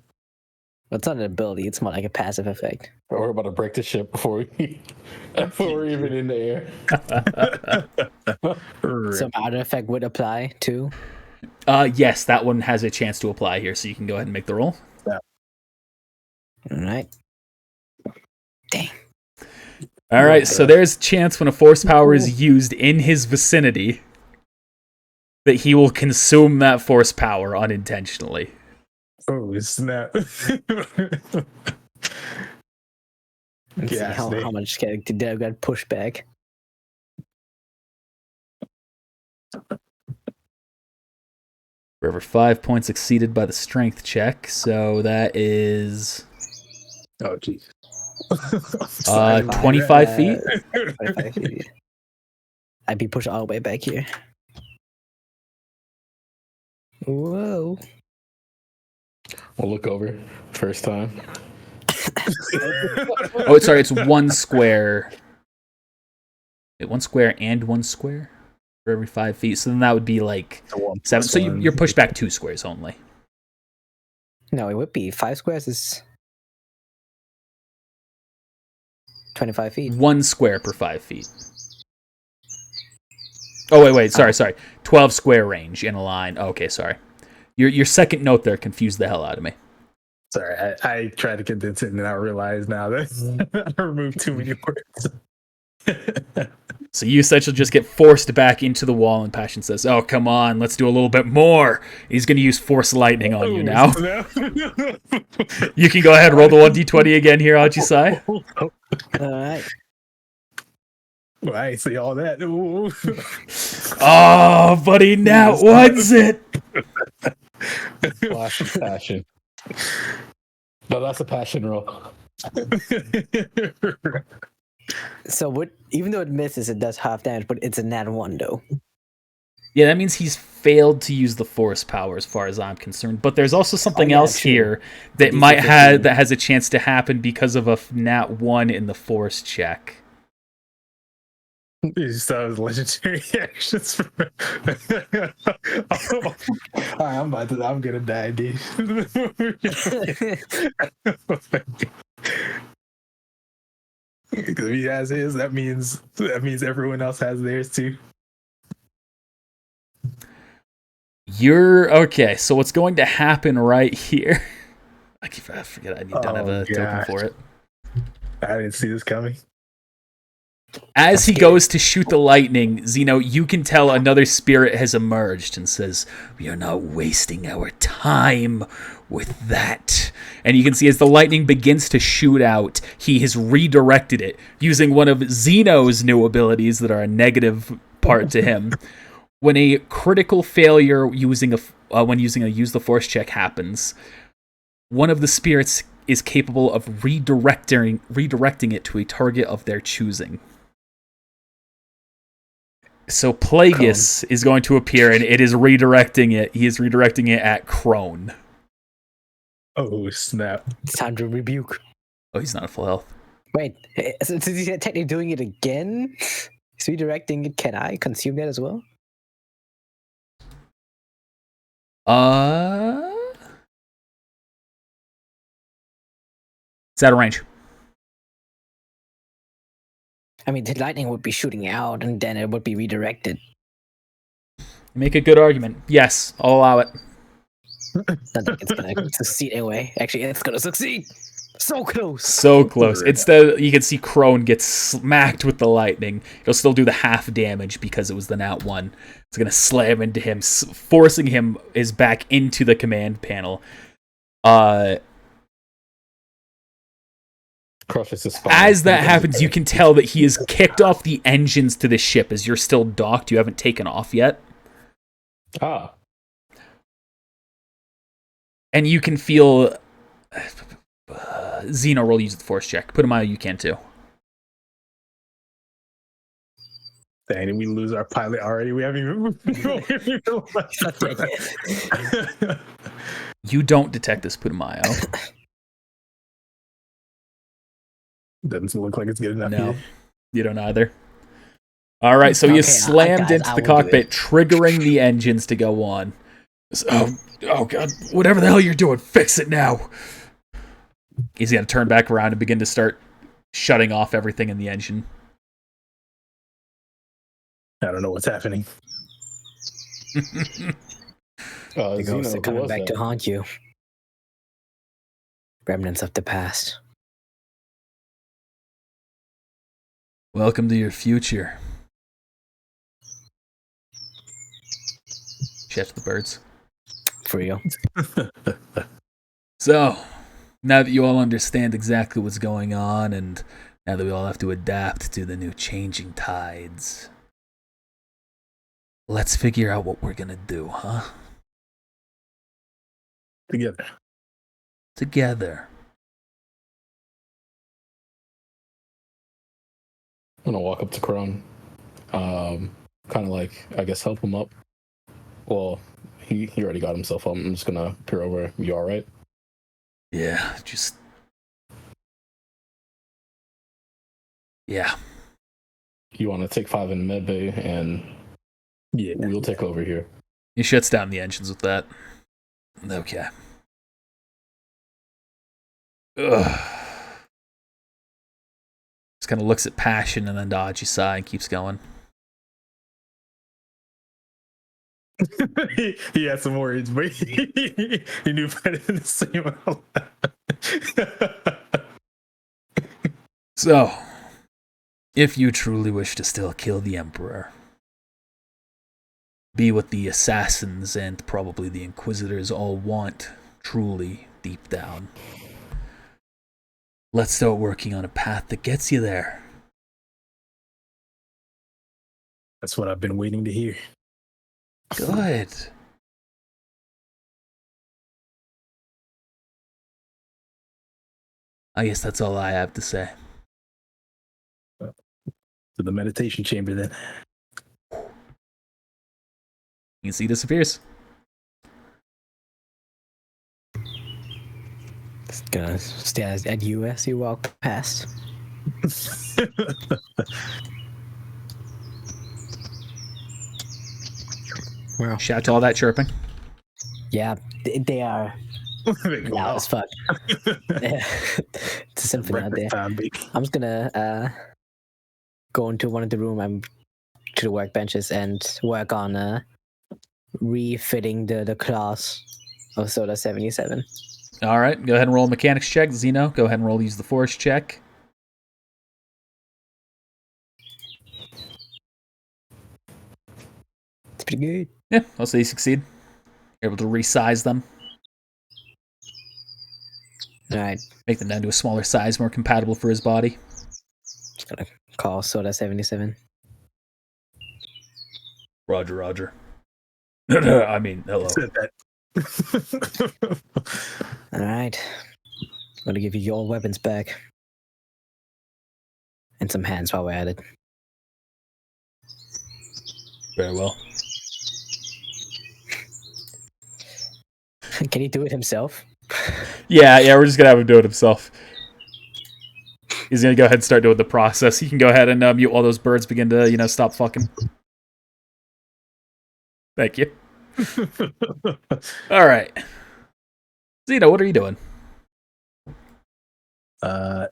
Well, it's not an ability, it's more like a passive effect. We're about to break the ship before we're even in the air. So my other effect would apply too. Yes, that one has a chance to apply here, so you can go ahead and make the roll. Alright. Dang. All right, so there's a chance when a force power is used in his vicinity that he will consume that force power unintentionally. Oh, snap. Let's see Yes, how much did I got pushed back. For every 5 points exceeded by the strength check, so that is Oh, jeez. 25 feet. 25 feet. I'd be pushed all the way back here. Whoa. We'll look over first time. Oh, sorry, it's one square. One square and one square for every 5 feet. So then that would be like 7. So you're pushed back 2 squares only. No, it would be 5 squares is 25 feet. 1 square per 5 feet. Oh, wait, sorry. 12 square range in a line. Okay, sorry. Your second note there confused the hell out of me. Sorry, I tried to condense it, and then I realized now that I removed too many words. So you essentially just get forced back into the wall, and Passion says, "Oh, come on, let's do a little bit more." He's going to use Force Lightning on you now. You can go ahead and roll the 1d20 again here, Ajisai. Alright. Well, I ain't say all that. Ooh. Oh, buddy, now what's it? Flash of passion. No, that's a passion roll. So even though it misses, it does half damage, but it's a nat 1 though. Yeah, that means he's failed to use the Force power as far as I'm concerned. But there's also something yeah, else true. here that DC might 15. have that has a chance to happen because of a nat 1 in the Force check. You saw his legendary actions. I'm gonna die, dude. Because if he has his, that means everyone else has theirs too. You're okay. So what's going to happen right here? I forget I don't have a token for it. I didn't see this coming. As he goes to shoot the lightning, Zeno, you can tell another spirit has emerged and says, "We are not wasting our time with that." And you can see as the lightning begins to shoot out, he has redirected it using one of Zeno's new abilities that are a negative part to him. When a critical failure using a use the force check happens, one of the spirits is capable of redirecting it to a target of their choosing. So Plagueis is going to appear, and it is redirecting it. He is redirecting it at Crone. Oh snap! It's time to rebuke. Oh, he's not at full health. Wait, so he's technically doing it again? He's redirecting it. Can I consume that as well? It's out of range. I mean, the lightning would be shooting out, and then it would be redirected. Make a good argument. Yes, I'll allow it. Not like it's gonna succeed anyway. Actually, it's gonna succeed. So close. So close. Instead, you can see Crone get smacked with the lightning. It'll still do the half damage because it was the nat 1. It's going to slam into him, forcing him is back into the command panel. Crushes his spine. As that happens, you can tell that he has kicked off the engines to the ship as you're still docked. You haven't taken off yet. Ah. And you can feel... Xeno, roll use the force check. Put him on, you can too. Dang, did we lose our pilot already? We haven't even... You don't detect this Putumayo. Doesn't look like it's good enough. No, Either. you don't either. All right, so he is slammed guys, into I the will do cockpit, it. triggering the engines to go on. Oh God, whatever the hell you're doing, fix it now. He's going to turn back around and begin to start shutting off everything in the engine. I don't know what's happening. The Xeno, ghosts are who coming was back that? to haunt you. Remnants of the past. Welcome to your future. Chef the birds. For real. So, now that you all understand exactly what's going on, and now that we all have to adapt to the new changing tides, let's figure out what we're gonna do, huh? Together. Together. I'm gonna walk up to Crone. Kind of like, I guess, help him up. Well, he already got himself up. I'm just gonna peer over. You alright? Yeah, just... Yeah. You want to take 5 in med bay, and Yeah. we'll take over here. He shuts down the engines with that. Okay. Ugh. Just kind of looks at Passion and then dodgy sigh and keeps going. He had some words, but he knew better than to say them out loud. So, if you truly wish to still kill the Emperor, be what the assassins and probably the Inquisitors all want, truly deep down, let's start working on a path that gets you there. That's what I've been waiting to hear. Good. I guess that's all I have to say. To the meditation chamber, then. You can see he disappears. Just gonna stare at you as you walk past. Well, Shout to all that chirping. yeah, they are loud as fuck. It's a symphony out there. Breakfast time, baby. I'm just gonna go into one of the room to the workbenches and work on refitting the class of Soda 77. All right, go ahead and roll a mechanics check. Zeno, go ahead and use the force check. It's pretty good. Yeah, I'll say you succeed. You're able to resize them, All right, make them down to a smaller size, more compatible for his body. just gonna call Soda 77. Roger, Roger. I mean, hello. Said that. All right, I'm gonna give you your weapons back and some hands while we're at it. Very well. Can he do it himself? Yeah, we're just gonna have him do it himself. He's gonna go ahead and start doing the process. He can go ahead and mute while those birds begin to, stop fucking. Thank you. All right. Zeno, what are you doing? I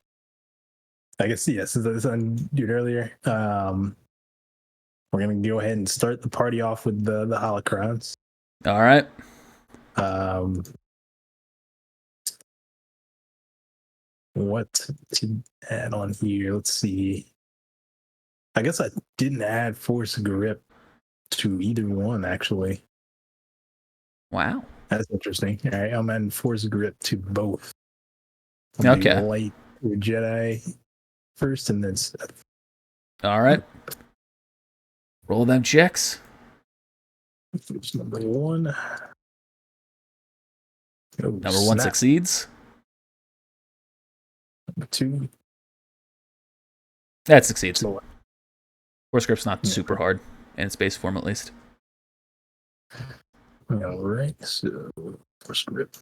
guess yes, as I did earlier. We're gonna go ahead and start the party off with the holocrons. All right. What to add on here? Let's see. I guess I didn't add force grip to either one, actually. Wow. That's interesting. All right, I'm adding force grip to both. I'll do Okay. light or Jedi first, and then Sith. All right. Roll them checks. It's number one. Oh, Number one snap. succeeds. Number two. That succeeds. Slow. Force grip's not Yeah. super hard in its base form, at least. All right, so force grip.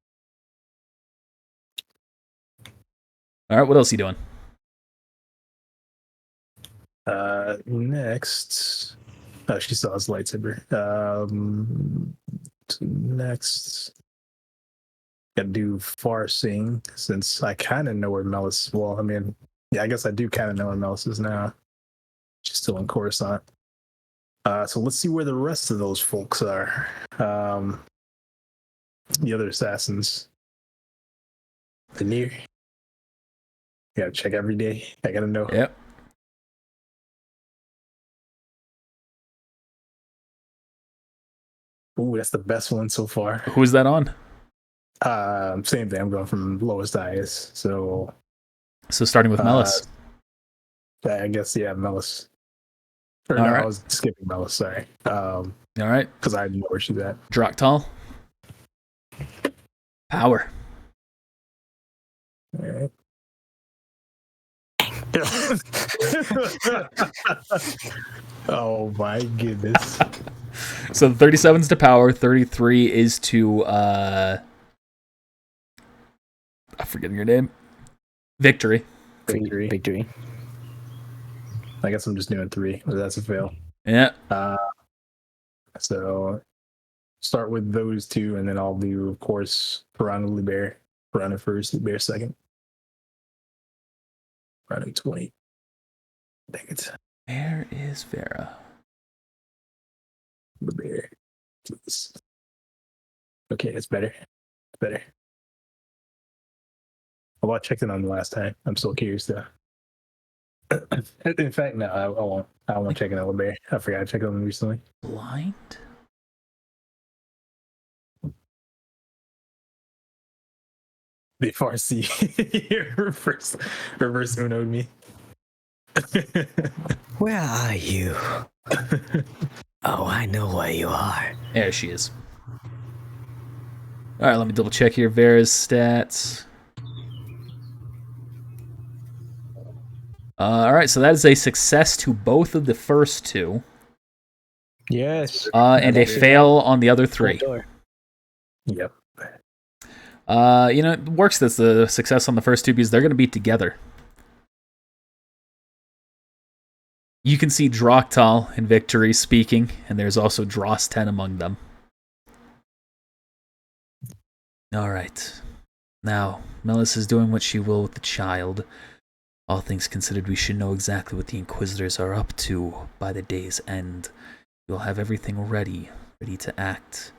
All right. What else are you doing? Next. Oh, she still has lightsaber. Next. Gotta do Farsing, since I kind of know where Melis. Well, I mean, yeah, I guess I do kind of know where Melis is now. She's still in Coruscant. So let's see where the rest of those folks are. The other assassins. The near. Gotta check every day. I gotta know. Yep. Ooh, that's the best one so far. Who's that on? Same thing. I'm going from lowest to highest. So So starting with Melis. I guess Melis. Or All no, right. I was skipping Melis. Sorry. All right. Because I know where she's at. Draktal. Power. All right. Oh my goodness. So the 37's to power, 33 is to I'm forgetting your name. Victory. Victory. I guess I'm just doing 3, but that's a fail. Yeah. So start with those two, and then I'll do, of course, Piranha Liber. Piranha first, Liber second. Running 20. Dang it. Where is Vera? The bear. Please. Okay, it's better. It's better. Well, I checked it on the last time. I'm still curious though. In fact, no, I won't. I won't check it on the bear. I forgot to check it on recently. Blind? The Farsi reverse Uno'd me. Where are you? Oh, I know where you are. There she is. Alright, let me double check here. Vera's stats. Alright, so that is a success to both of the first two. Yes. And a fail on the other three. Yep. It works that's the success on the first two because they're going to be together. You can see Draktal and Victory speaking, and there's also Dross10 among them. Alright. Now, Melis is doing what she will with the child. All things considered, we should know exactly what the Inquisitors are up to by the day's end. You'll have everything ready to act.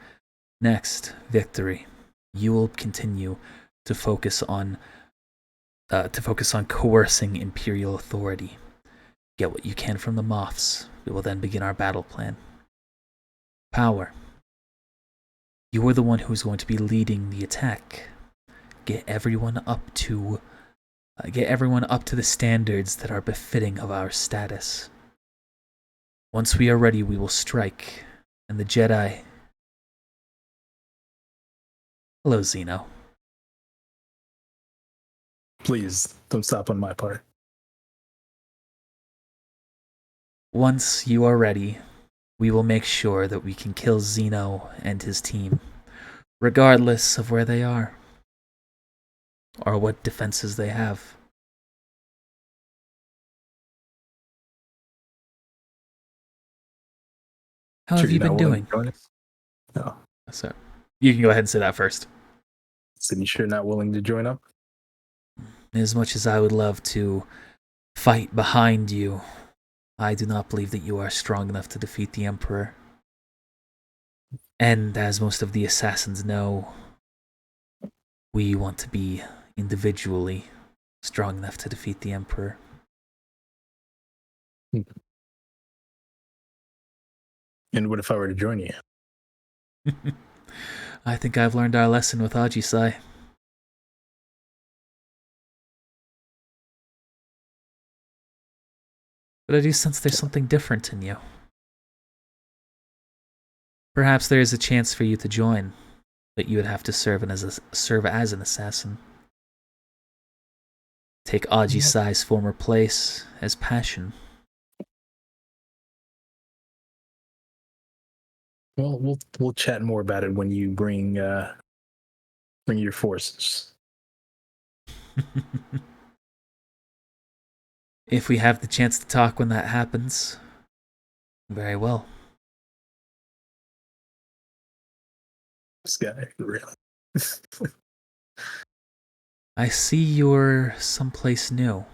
Next, Victory. You will continue to focus on coercing Imperial authority. Get what you can from the Moths. We will then begin our battle plan. Power. You are the one who is going to be leading the attack. Get everyone up to the standards that are befitting of our status. Once we are ready, we will strike, and the Jedi... Hello, Zeno. Please don't stop on my part. Once you are ready, we will make sure that we can kill Zeno and his team, regardless of where they are, or what defenses they have. How have you been doing? No. So, you can go ahead and say that first. So you sure not willing to join up? As much as I would love to fight behind you, I do not believe that you are strong enough to defeat the Emperor. And as most of the assassins know, we want to be individually strong enough to defeat the Emperor. And what if I were to join you? I think I've learned our lesson with Ajisai. But I do sense there's something different in you. Perhaps there is a chance for you to join, but you would have to serve as an assassin. Take Ajisai's former place as Passion. Well, we'll chat more about it when you bring your forces. If we have the chance to talk when that happens, very well. This guy, really. I see you're someplace new.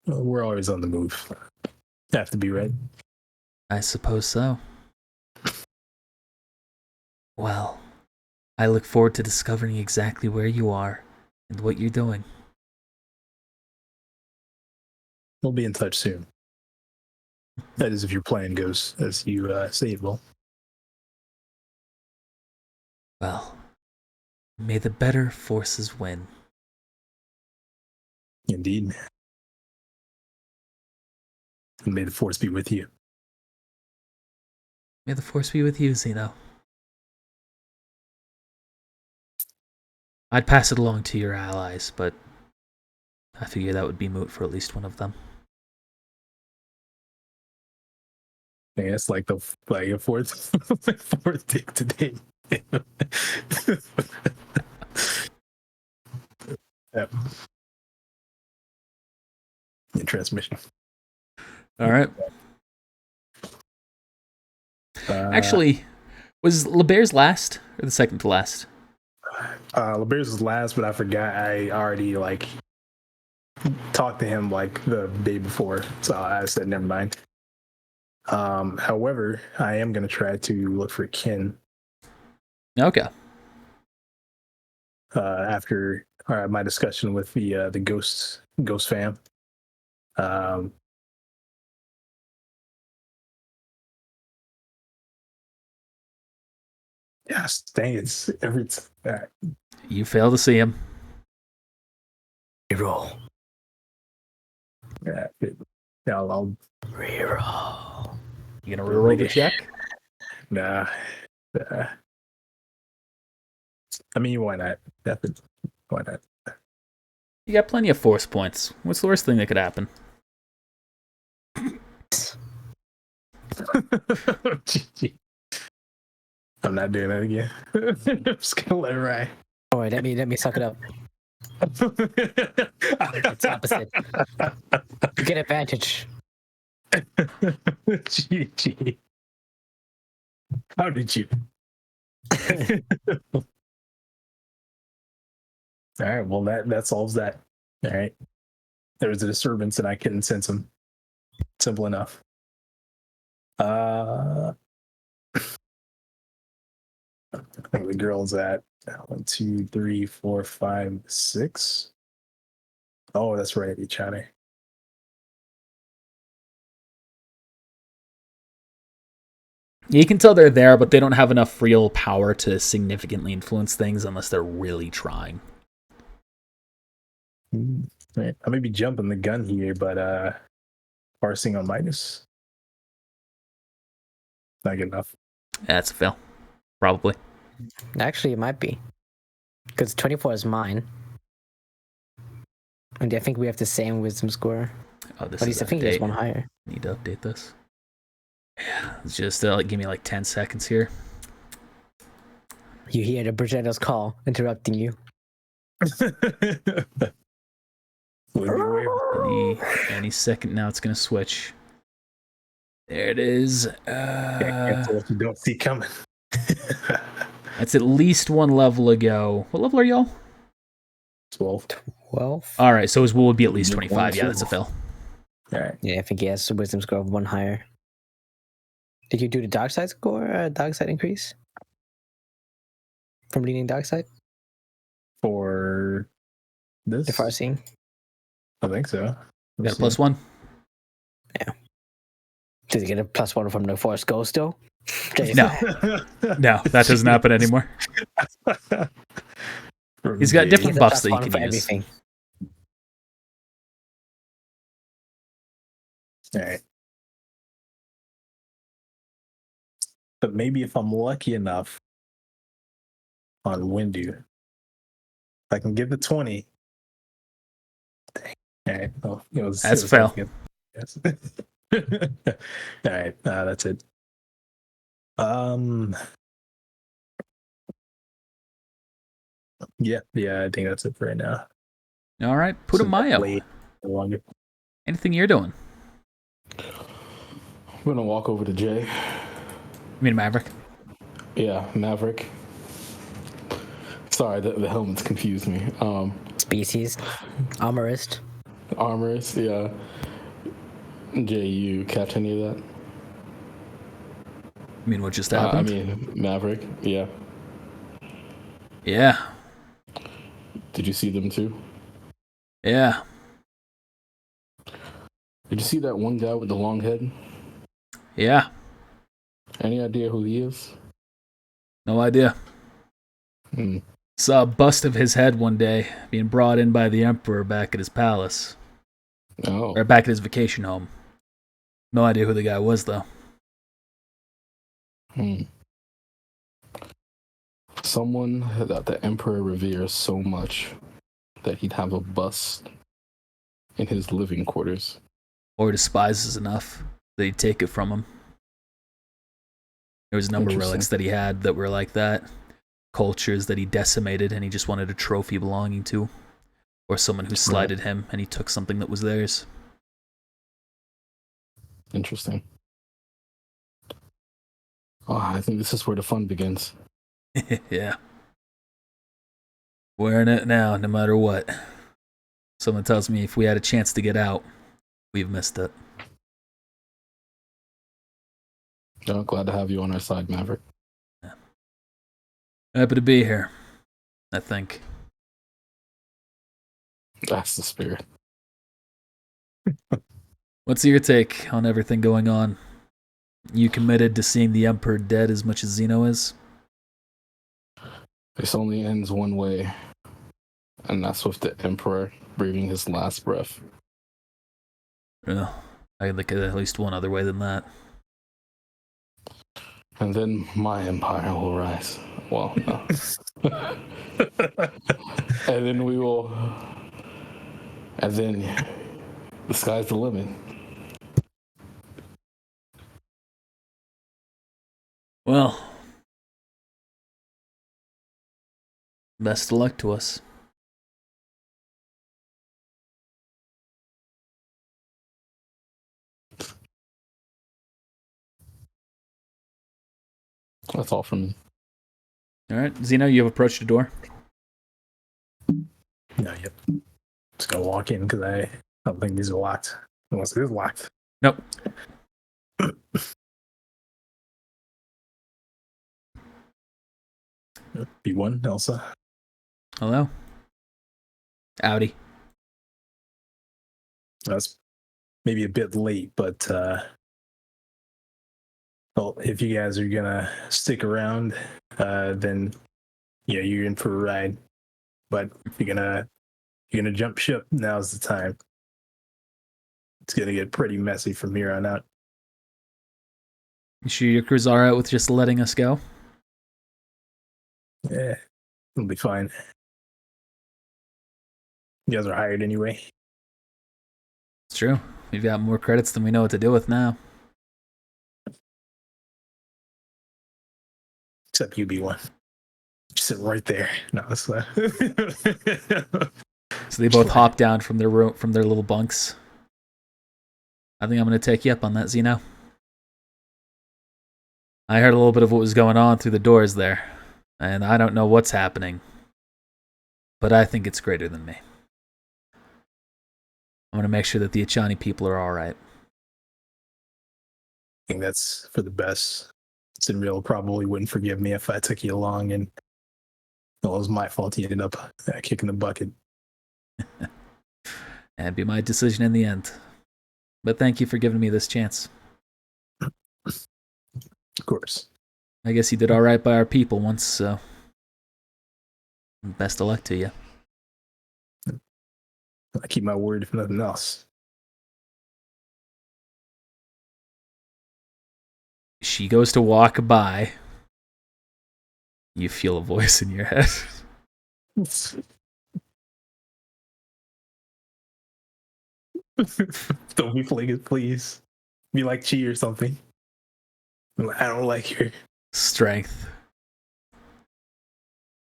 Well, we're always on the move. Have to be, right? I suppose so. Well, I look forward to discovering exactly where you are and what you're doing. We'll be in touch soon. That is if your plan goes as you say it will. Well, may the better forces win. Indeed. And may the force be with you. May the force be with you, Zeno. I'd pass it along to your allies, but I figure that would be moot for at least one of them. Yeah, it's like a fourth dick today. Yep. In transmission. All right. Actually, was LeBear's last or the second to last? Liberis was last, but I forgot I already like talked to him like the day before, so I said never mind. However, I am gonna try to look for Ken Okay. after my discussion with the ghost fam. Yes, dang, it's every You fail to see him. Reroll. yeah, I'll Reroll. You gonna reroll the check? nah. I mean, why not? Definitely, why not? You got plenty of force points. What's the worst thing that could happen? GG. I'm not doing that again. I'm just gonna let it ride. All right, let me suck it up. It's opposite. You get advantage. GG. How did you? All right, well that solves that. All right. There was a disturbance and I couldn't sense him. Simple enough. I think the girl's at 1, 2, 3, 4, 5, 6. Oh, that's right, Ichane. You can tell they're there, but they don't have enough real power to significantly influence things unless they're really trying. Right. I may be jumping the gun here, but parsing on Midas. Not good enough. That's a fail. Probably. Actually, it might be. Because 24 is mine. And I think we have the same wisdom score. Oh, this At is least I think there's update. one higher. Need to update this. Yeah, just give me like 10 seconds here. You hear the Brigetto's call interrupting you. Any second now, it's gonna switch. There it is. What you don't see coming. That's at least one level ago. What level are y'all? 12. 12? All right, so his will would be at least You're 25. Yeah, that's a 22. fail. All right. Yeah, I think he has a wisdom score of one higher. Did you do the dark side score or dark side increase? From leaning dark side? For this? The far seeing? I think so. Got a +1? Did he get a +1 from the Force Ghost though? No. No, that doesn't happen anymore. He's got He different gets a buffs that you +1 can for use. everything. All right. But maybe if I'm lucky enough on Windu, I can give the 20. Dang. All right. Oh, That's a fail. good. Yes. All right. That's it. Yeah, I think that's it for right now. All right, Putumayo. Late, longer. Anything you're doing? I'm gonna walk over to Jay. You mean Maverick? Yeah, Maverick. Sorry, the helmets confused me. Species. Armorist. Armorist, yeah. Jay, you catch any of that? I mean, what just happened? Maverick, yeah. Yeah. Did you see them too? Yeah. Did you see that one guy with the long head? Yeah. Any idea who he is? No idea. Saw a bust of his head one day being brought in by the Emperor back at his palace. Oh. Or back at his vacation home. No idea who the guy was, though. Someone that the Emperor reveres so much that he'd have a bust in his living quarters. Or despises enough that he'd take it from him. There was a number of relics that he had that were like that. Cultures that he decimated and he just wanted a trophy belonging to. Or someone who slighted him and he took something that was theirs. Interesting. Oh, I think this is where the fun begins. Yeah. We're in it now, no matter what. Someone tells me if we had a chance to get out, we've missed it. I'm glad to have you on our side, Maverick. Happy to be here, I think. That's the spirit. What's your take on everything going on? You committed to seeing the Emperor dead as much as Zeno is? This only ends one way, and that's with the Emperor breathing his last breath. Well, I can think of at least one other way than that. And then my empire will rise. Well, no. And then we will. And then the sky's the limit. Well, best of luck to us. That's all from me. All right, Zeno, you have approached the door. No, yep. Just gonna walk in because I don't think these are locked. Unless it is locked. Nope. B1, Elsa. Hello. Howdy. That's maybe a bit late, but well, if you guys are gonna stick around, then yeah, you're in for a ride. But if you're gonna jump ship, now's the time. It's gonna get pretty messy from here on out. You sure your crew's alright with just letting us go? Yeah, it'll be fine. You guys are hired anyway. It's true. We've got more credits than we know what to do with now. Except you, B1. Just sit right there. No, that's So they both hop down from their room, from their little bunks. I think I'm going to take you up on that, Zeno. I heard a little bit of what was going on through the doors there, and I don't know what's happening, but I think it's greater than me. I'm going to make sure that the Achani people are all right. I think that's for the best. Sinreal probably wouldn't forgive me if I took you along, and well, it was my fault he ended up kicking the bucket. It'd be my decision in the end. But thank you for giving me this chance. Of course. I guess you did all right by our people once, so best of luck to you. I keep my word if nothing else. She goes to walk by. You feel a voice in your head. Don't be flaking, please. Be like Chi or something. I don't like her. Strength.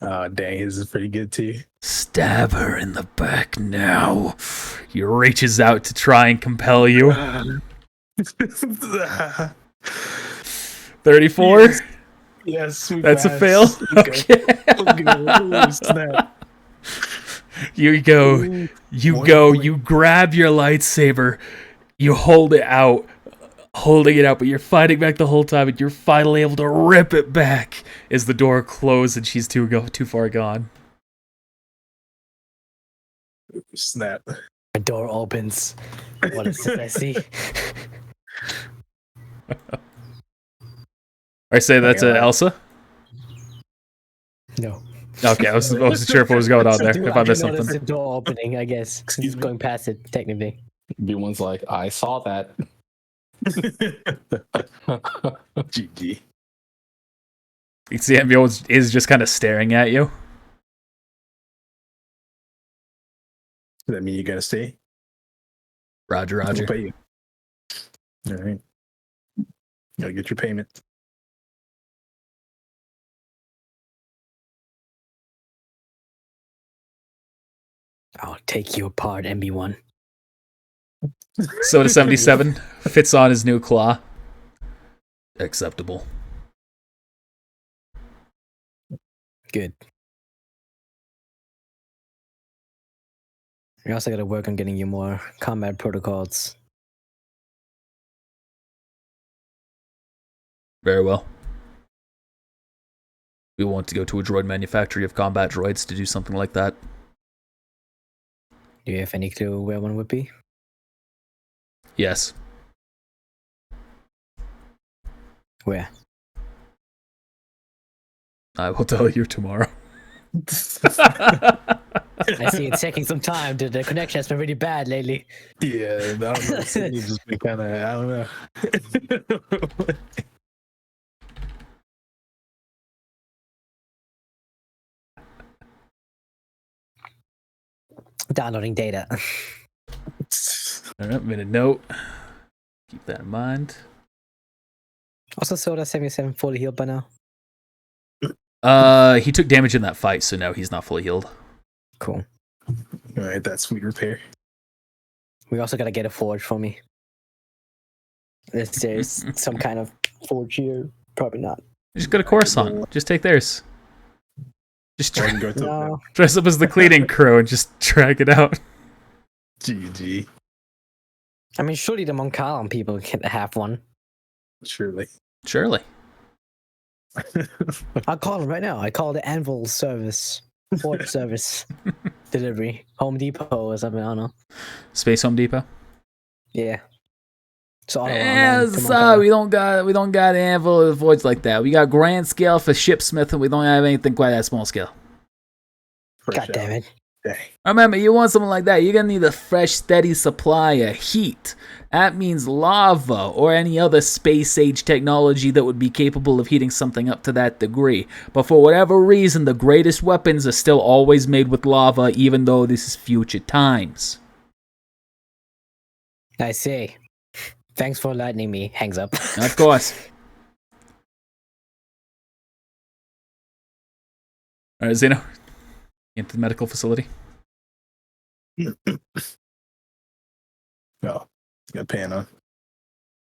Oh, dang, this is pretty good too. Stab her in the back now. He reaches out to try and compel you. 34? Yes. Yes, we That's a passed. fail? Okay. Ooh, snap. You go, Ooh, you one go, point. you grab your lightsaber, you hold it out, holding it out, but you're fighting back the whole time, and you're finally able to rip it back as the door closes and she's too far gone. Snap. A door opens. What is it I see? I say that's Okay, Elsa? No. Okay, I wasn't sure if what was going on there, if I missed noticed something. the door opening, I guess. Excuse me? Going past it, technically. B1's like, I saw that. GG. You can see MBO is just kind of staring at you. Does that mean you're gonna stay? Roger, I'll roger. pay you. All right. Gotta get your payment. I'll take you apart, MB1. Soda 77 fits on his new claw. Acceptable. Good. We also got to work on getting you more combat protocols. Very well. We want to go to a droid manufactory of combat droids to do something like that. Do you have any clue where one would be? Yes. Where? I will tell you tomorrow. I see it's taking some time. The connection has been really bad lately. Yeah, I don't know. Sydney's just been kind of, I don't know. Downloading data. All right, made a note. Keep that in mind. Also, Soda 77 fully healed by now. He took damage in that fight, so no, he's not fully healed. Cool. All right, that's sweet repair. We also gotta get a forge for me. If there's some kind of forge here, probably not. Just go to Coruscant. Just take theirs. Just Or I can go to No. dress up as the cleaning crew and just drag it out. GG. I mean, surely the Moncalam people can have one. Surely. Surely. I'll call them right now. I call the Anvil service, forge service, delivery, Home Depot or something. I don't know. Space Home Depot. Yeah. So Yeah, sorry, we don't got anvil or forge like that. We got grand scale for shipsmith, and we don't have anything quite that small scale. God damn it. Dang. Remember, you want something like that, you're gonna need a fresh, steady supply of heat. That means lava or any other space-age technology that would be capable of heating something up to that degree. But for whatever reason, the greatest weapons are still always made with lava, even though this is future times. I see. Thanks for enlightening me. Hangs up. Of course. Alright, Zeno. Into the medical facility. No, got pan on. Is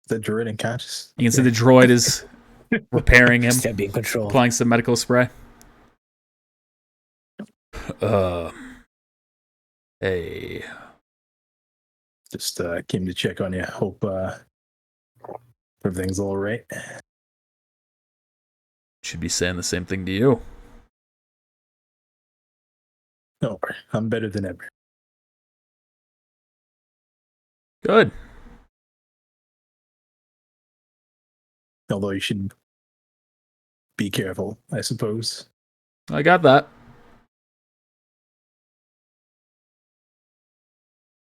that droid unconscious? You can see the droid is repairing him, Still be in control. applying some medical spray. Hey. Just came to check on you. Hope everything's all right. Should be saying the same thing to you. No, I'm better than ever. Good. Although you should be careful, I suppose. I got that.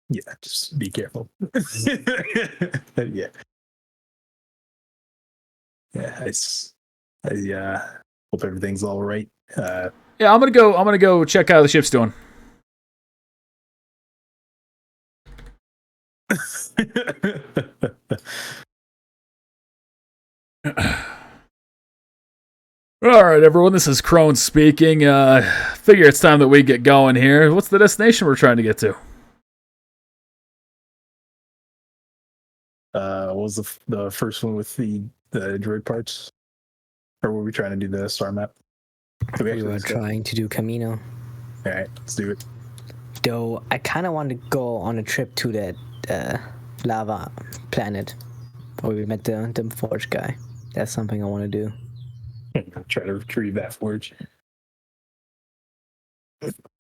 Yeah, just be careful. Yeah. Yeah, I hope everything's all right. Yeah, I'm gonna go check out how the ship's doing. Alright, everyone, this is Crone speaking. Figure it's time that we get going here. What's the destination we're trying to get to? What was the first one with the droid parts? Or were we trying to do the star map? Did We actually were discuss- trying to do Camino. All right, let's do it. Though I kind of want to go on a trip to that lava planet where we met the forge guy. That's something I want to do. Try to retrieve that forge.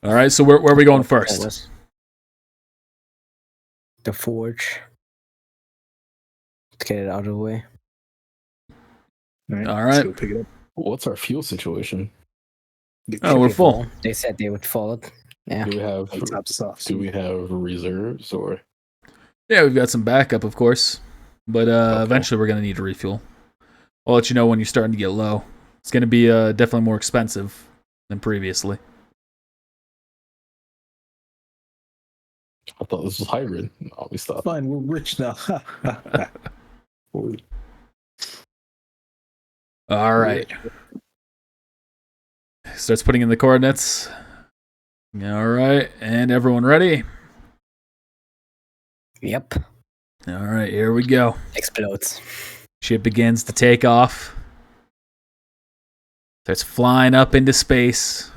Alright, so where are we going That first? was the forge. Let's get it out of the way. All All let's right. go pick it up. What's our fuel situation? Oh, we're full. They said they would follow it. Yeah. Do we have Top sauce. do we have reserves or Yeah, we've got some backup, of course. But Okay. eventually we're going to need to refuel. I'll let you know when you're starting to get low. It's going to be definitely more expensive than previously. I thought this was hybrid. No, we stopped. Fine, we're rich now. All right. Starts putting in the coordinates. All right. And everyone ready? Yep. All right. Here we go. Explodes. Ship begins to take off. Starts flying up into space.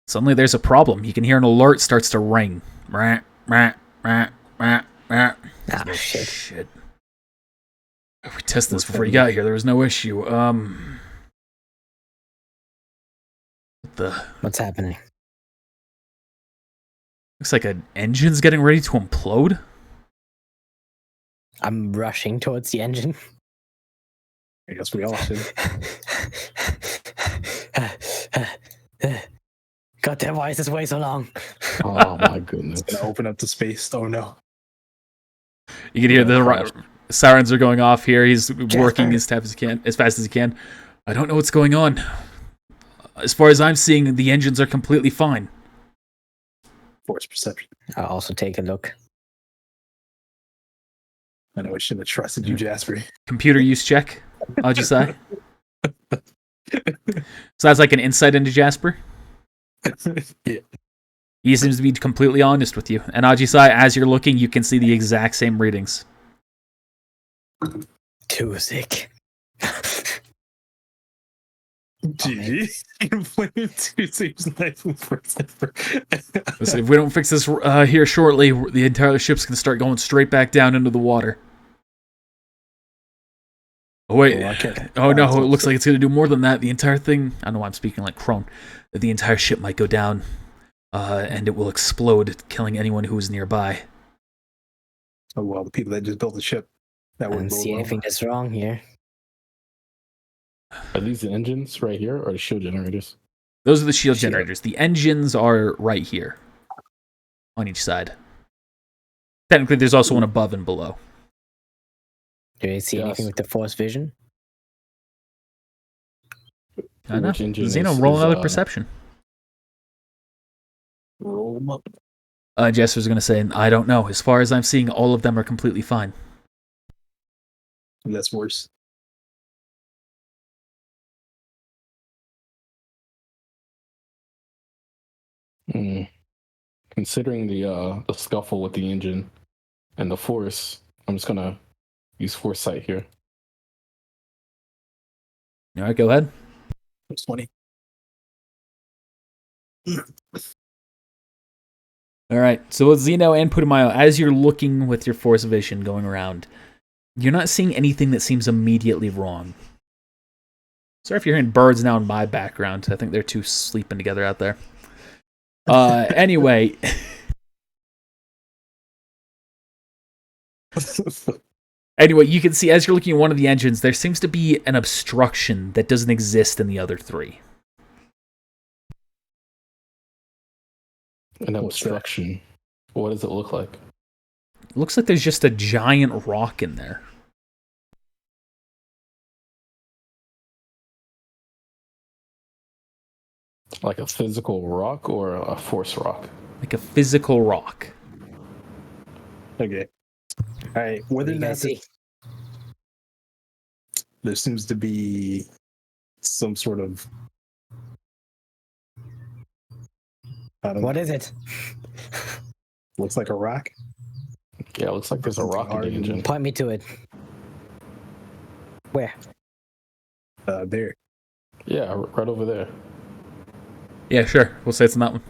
Suddenly there's a problem. You can hear an alert starts to ring. Rah, rah, rah, rah, rah. Ah, shit. Shit. We tested this before you got here. There was no issue. What the? What's happening? Looks like an engine's getting ready to implode. I'm rushing towards the engine. I guess we all should. God damn, why is this way so long? Oh my goodness. Gonna open up the space. Oh no. You can hear the sirens are going off here. He's Jasper. working as fast as he can. I don't know what's going on. As far as I'm seeing, the engines are completely fine. Force perception. I'll also take a look. I know I shouldn't have trusted you, Jasper. Computer use check. How'd you say? So that's like an insight into Jasper. Yeah. He seems to be completely honest with you. And Ajisai, as you're looking, you can see the exact same readings. Too sick. GG. Listen, if we don't fix this here shortly, the entire ship's going to start going straight back down into the water. Oh, wait. Oh, no. It looks like it's going to do more than that. The entire thing... I don't know why I'm speaking like Crone. The entire ship might go down, and it will explode, killing anyone who is nearby. Oh, well, the people that just built the ship. That I don't wouldn't see go anything that's wrong here. Are these the engines right here or the shield generators? Those are the shield generators. The engines are right here, on each side. Technically, there's also one above and below. Do you see anything Yes. with the force vision? I know. Which engine Zeno, is- roll is, another perception. Roll them up. Jess was going to say, I don't know. As far as I'm seeing, all of them are completely fine. That's worse. Hmm. Considering the scuffle with the engine and the force, I'm just gonna use foresight here. All right, go ahead. It's 20. All right, so with Zeno and Putumayo, as you're looking with your force vision going around, you're not seeing anything that seems immediately wrong. Sorry if you're hearing birds now in my background. I think they're two sleeping together out there. Anyway. Anyway, you can see as you're looking at one of the engines, there seems to be an obstruction that doesn't exist in the other three. An What's that? obstruction. What does it look like? Looks like there's just a giant rock in there. Like a physical rock or a force rock? Like a physical rock. Okay. All right. What Whether do or you not guys see? there seems to be some sort of. I don't know. What is it? Looks like a rock. Yeah, it looks like there's a rock in the engine. Point me to it. Where? There. Yeah, right over there. Yeah, sure. We'll say it's in that one.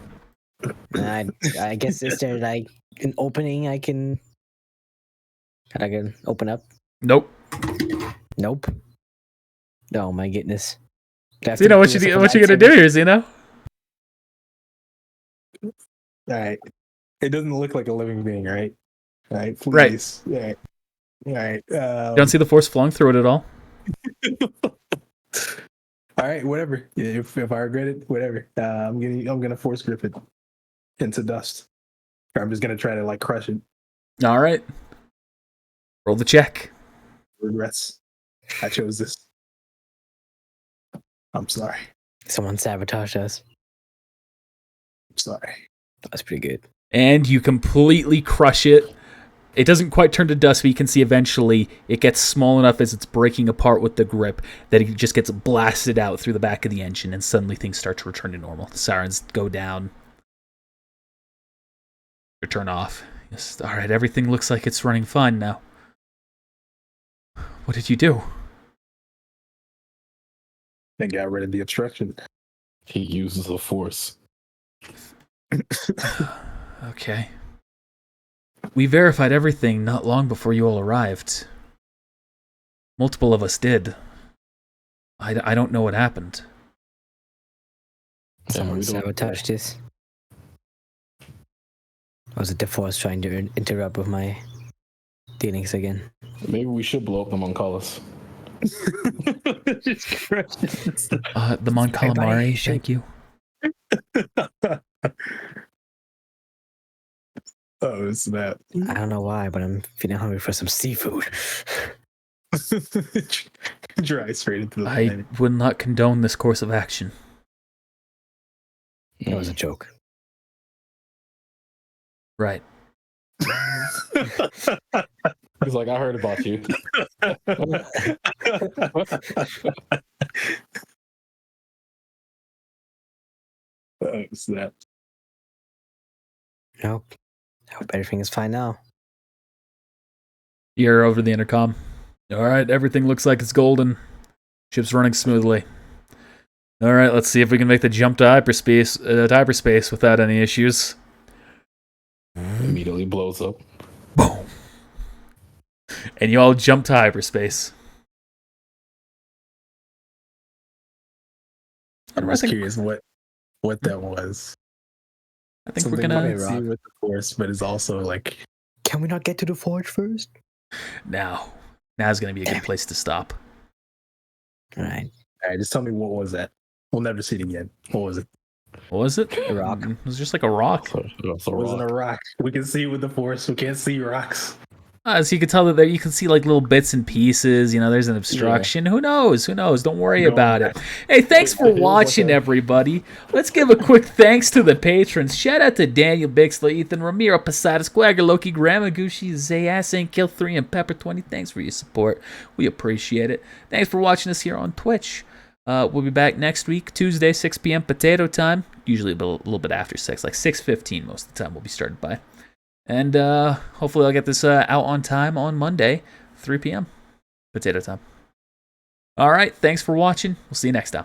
I guess is there like an opening I can open up? Nope. Nope. Oh my goodness. Do I have to Zeno, what do you this with what you a gonna do lightsaber? here, Zeno? All right. It doesn't look like a living being, right? All right. Right. Please. All right. All right. You don't see the force flowing through it at all. All right. Whatever. If I regret it, whatever. I'm gonna force grip it into dust. Or I'm just gonna try to like crush it. All right. Roll the check. Regrets. I chose this. I'm sorry. Someone sabotaged us. I'm sorry. That's pretty good. And you completely crush it. It doesn't quite turn to dust, but you can see eventually it gets small enough as it's breaking apart with the grip that it just gets blasted out through the back of the engine, and suddenly things start to return to normal. The sirens go down. Or turn off. Yes, all right, everything looks like it's running fine now. What did you do? They got rid of the obstruction. He uses the force. Okay. We verified everything not long before you all arrived. Multiple of us did. I don't know what happened. Someone we don't- sabotaged this. Was it the Force trying to interrupt with my dealings again? Maybe we should blow up the Moncalas. Just crushed it. The Mon Everybody Calamari, should- thank you. Oh, snap. I don't know why, but I'm feeling hungry for some seafood. Dry straight into the I planet. will not condone this course of action. It was a joke. Right. He's like, I heard about you. Oh, snap. Nope. I hope everything is fine now. You're over the intercom. All right, everything looks like it's golden. Ship's running smoothly. All right, let's see if we can make the jump to hyperspace without any issues. Immediately blows up. Boom. And you all jump to hyperspace. I'm just curious what that was. I think Something we're I gonna can see with the Force, but it's also like Can we not get to the forge first? Now's gonna be a good place to stop. All right. all right, just tell me what was that? We'll never see it again. What was it? What was it? A rock. It was just like a rock. So, that's a It wasn't rock. a rock. We can see with the Force. We can't see rocks. So you can tell that there, you can see like little bits and pieces. You know, there's an obstruction. Who knows? Who knows? Don't worry No. about it. Hey, thanks for It is watching, like a- everybody. Let's give a quick thanks to the patrons. Shout out to Daniel Bixler, Ethan Ramiro, Posada Squagger, Loki, Gramaguchi, Zayas, St. Kill 3, and Pepper20. Thanks for your support. We appreciate it. Thanks for watching us here on Twitch. We'll be back next week, Tuesday, 6 p.m. potato time. Usually a little bit after 6, like 6:15 most of the time we'll be started by. And hopefully I'll get this out on time on Monday, 3 p.m. potato time. All right, thanks for watching. We'll see you next time.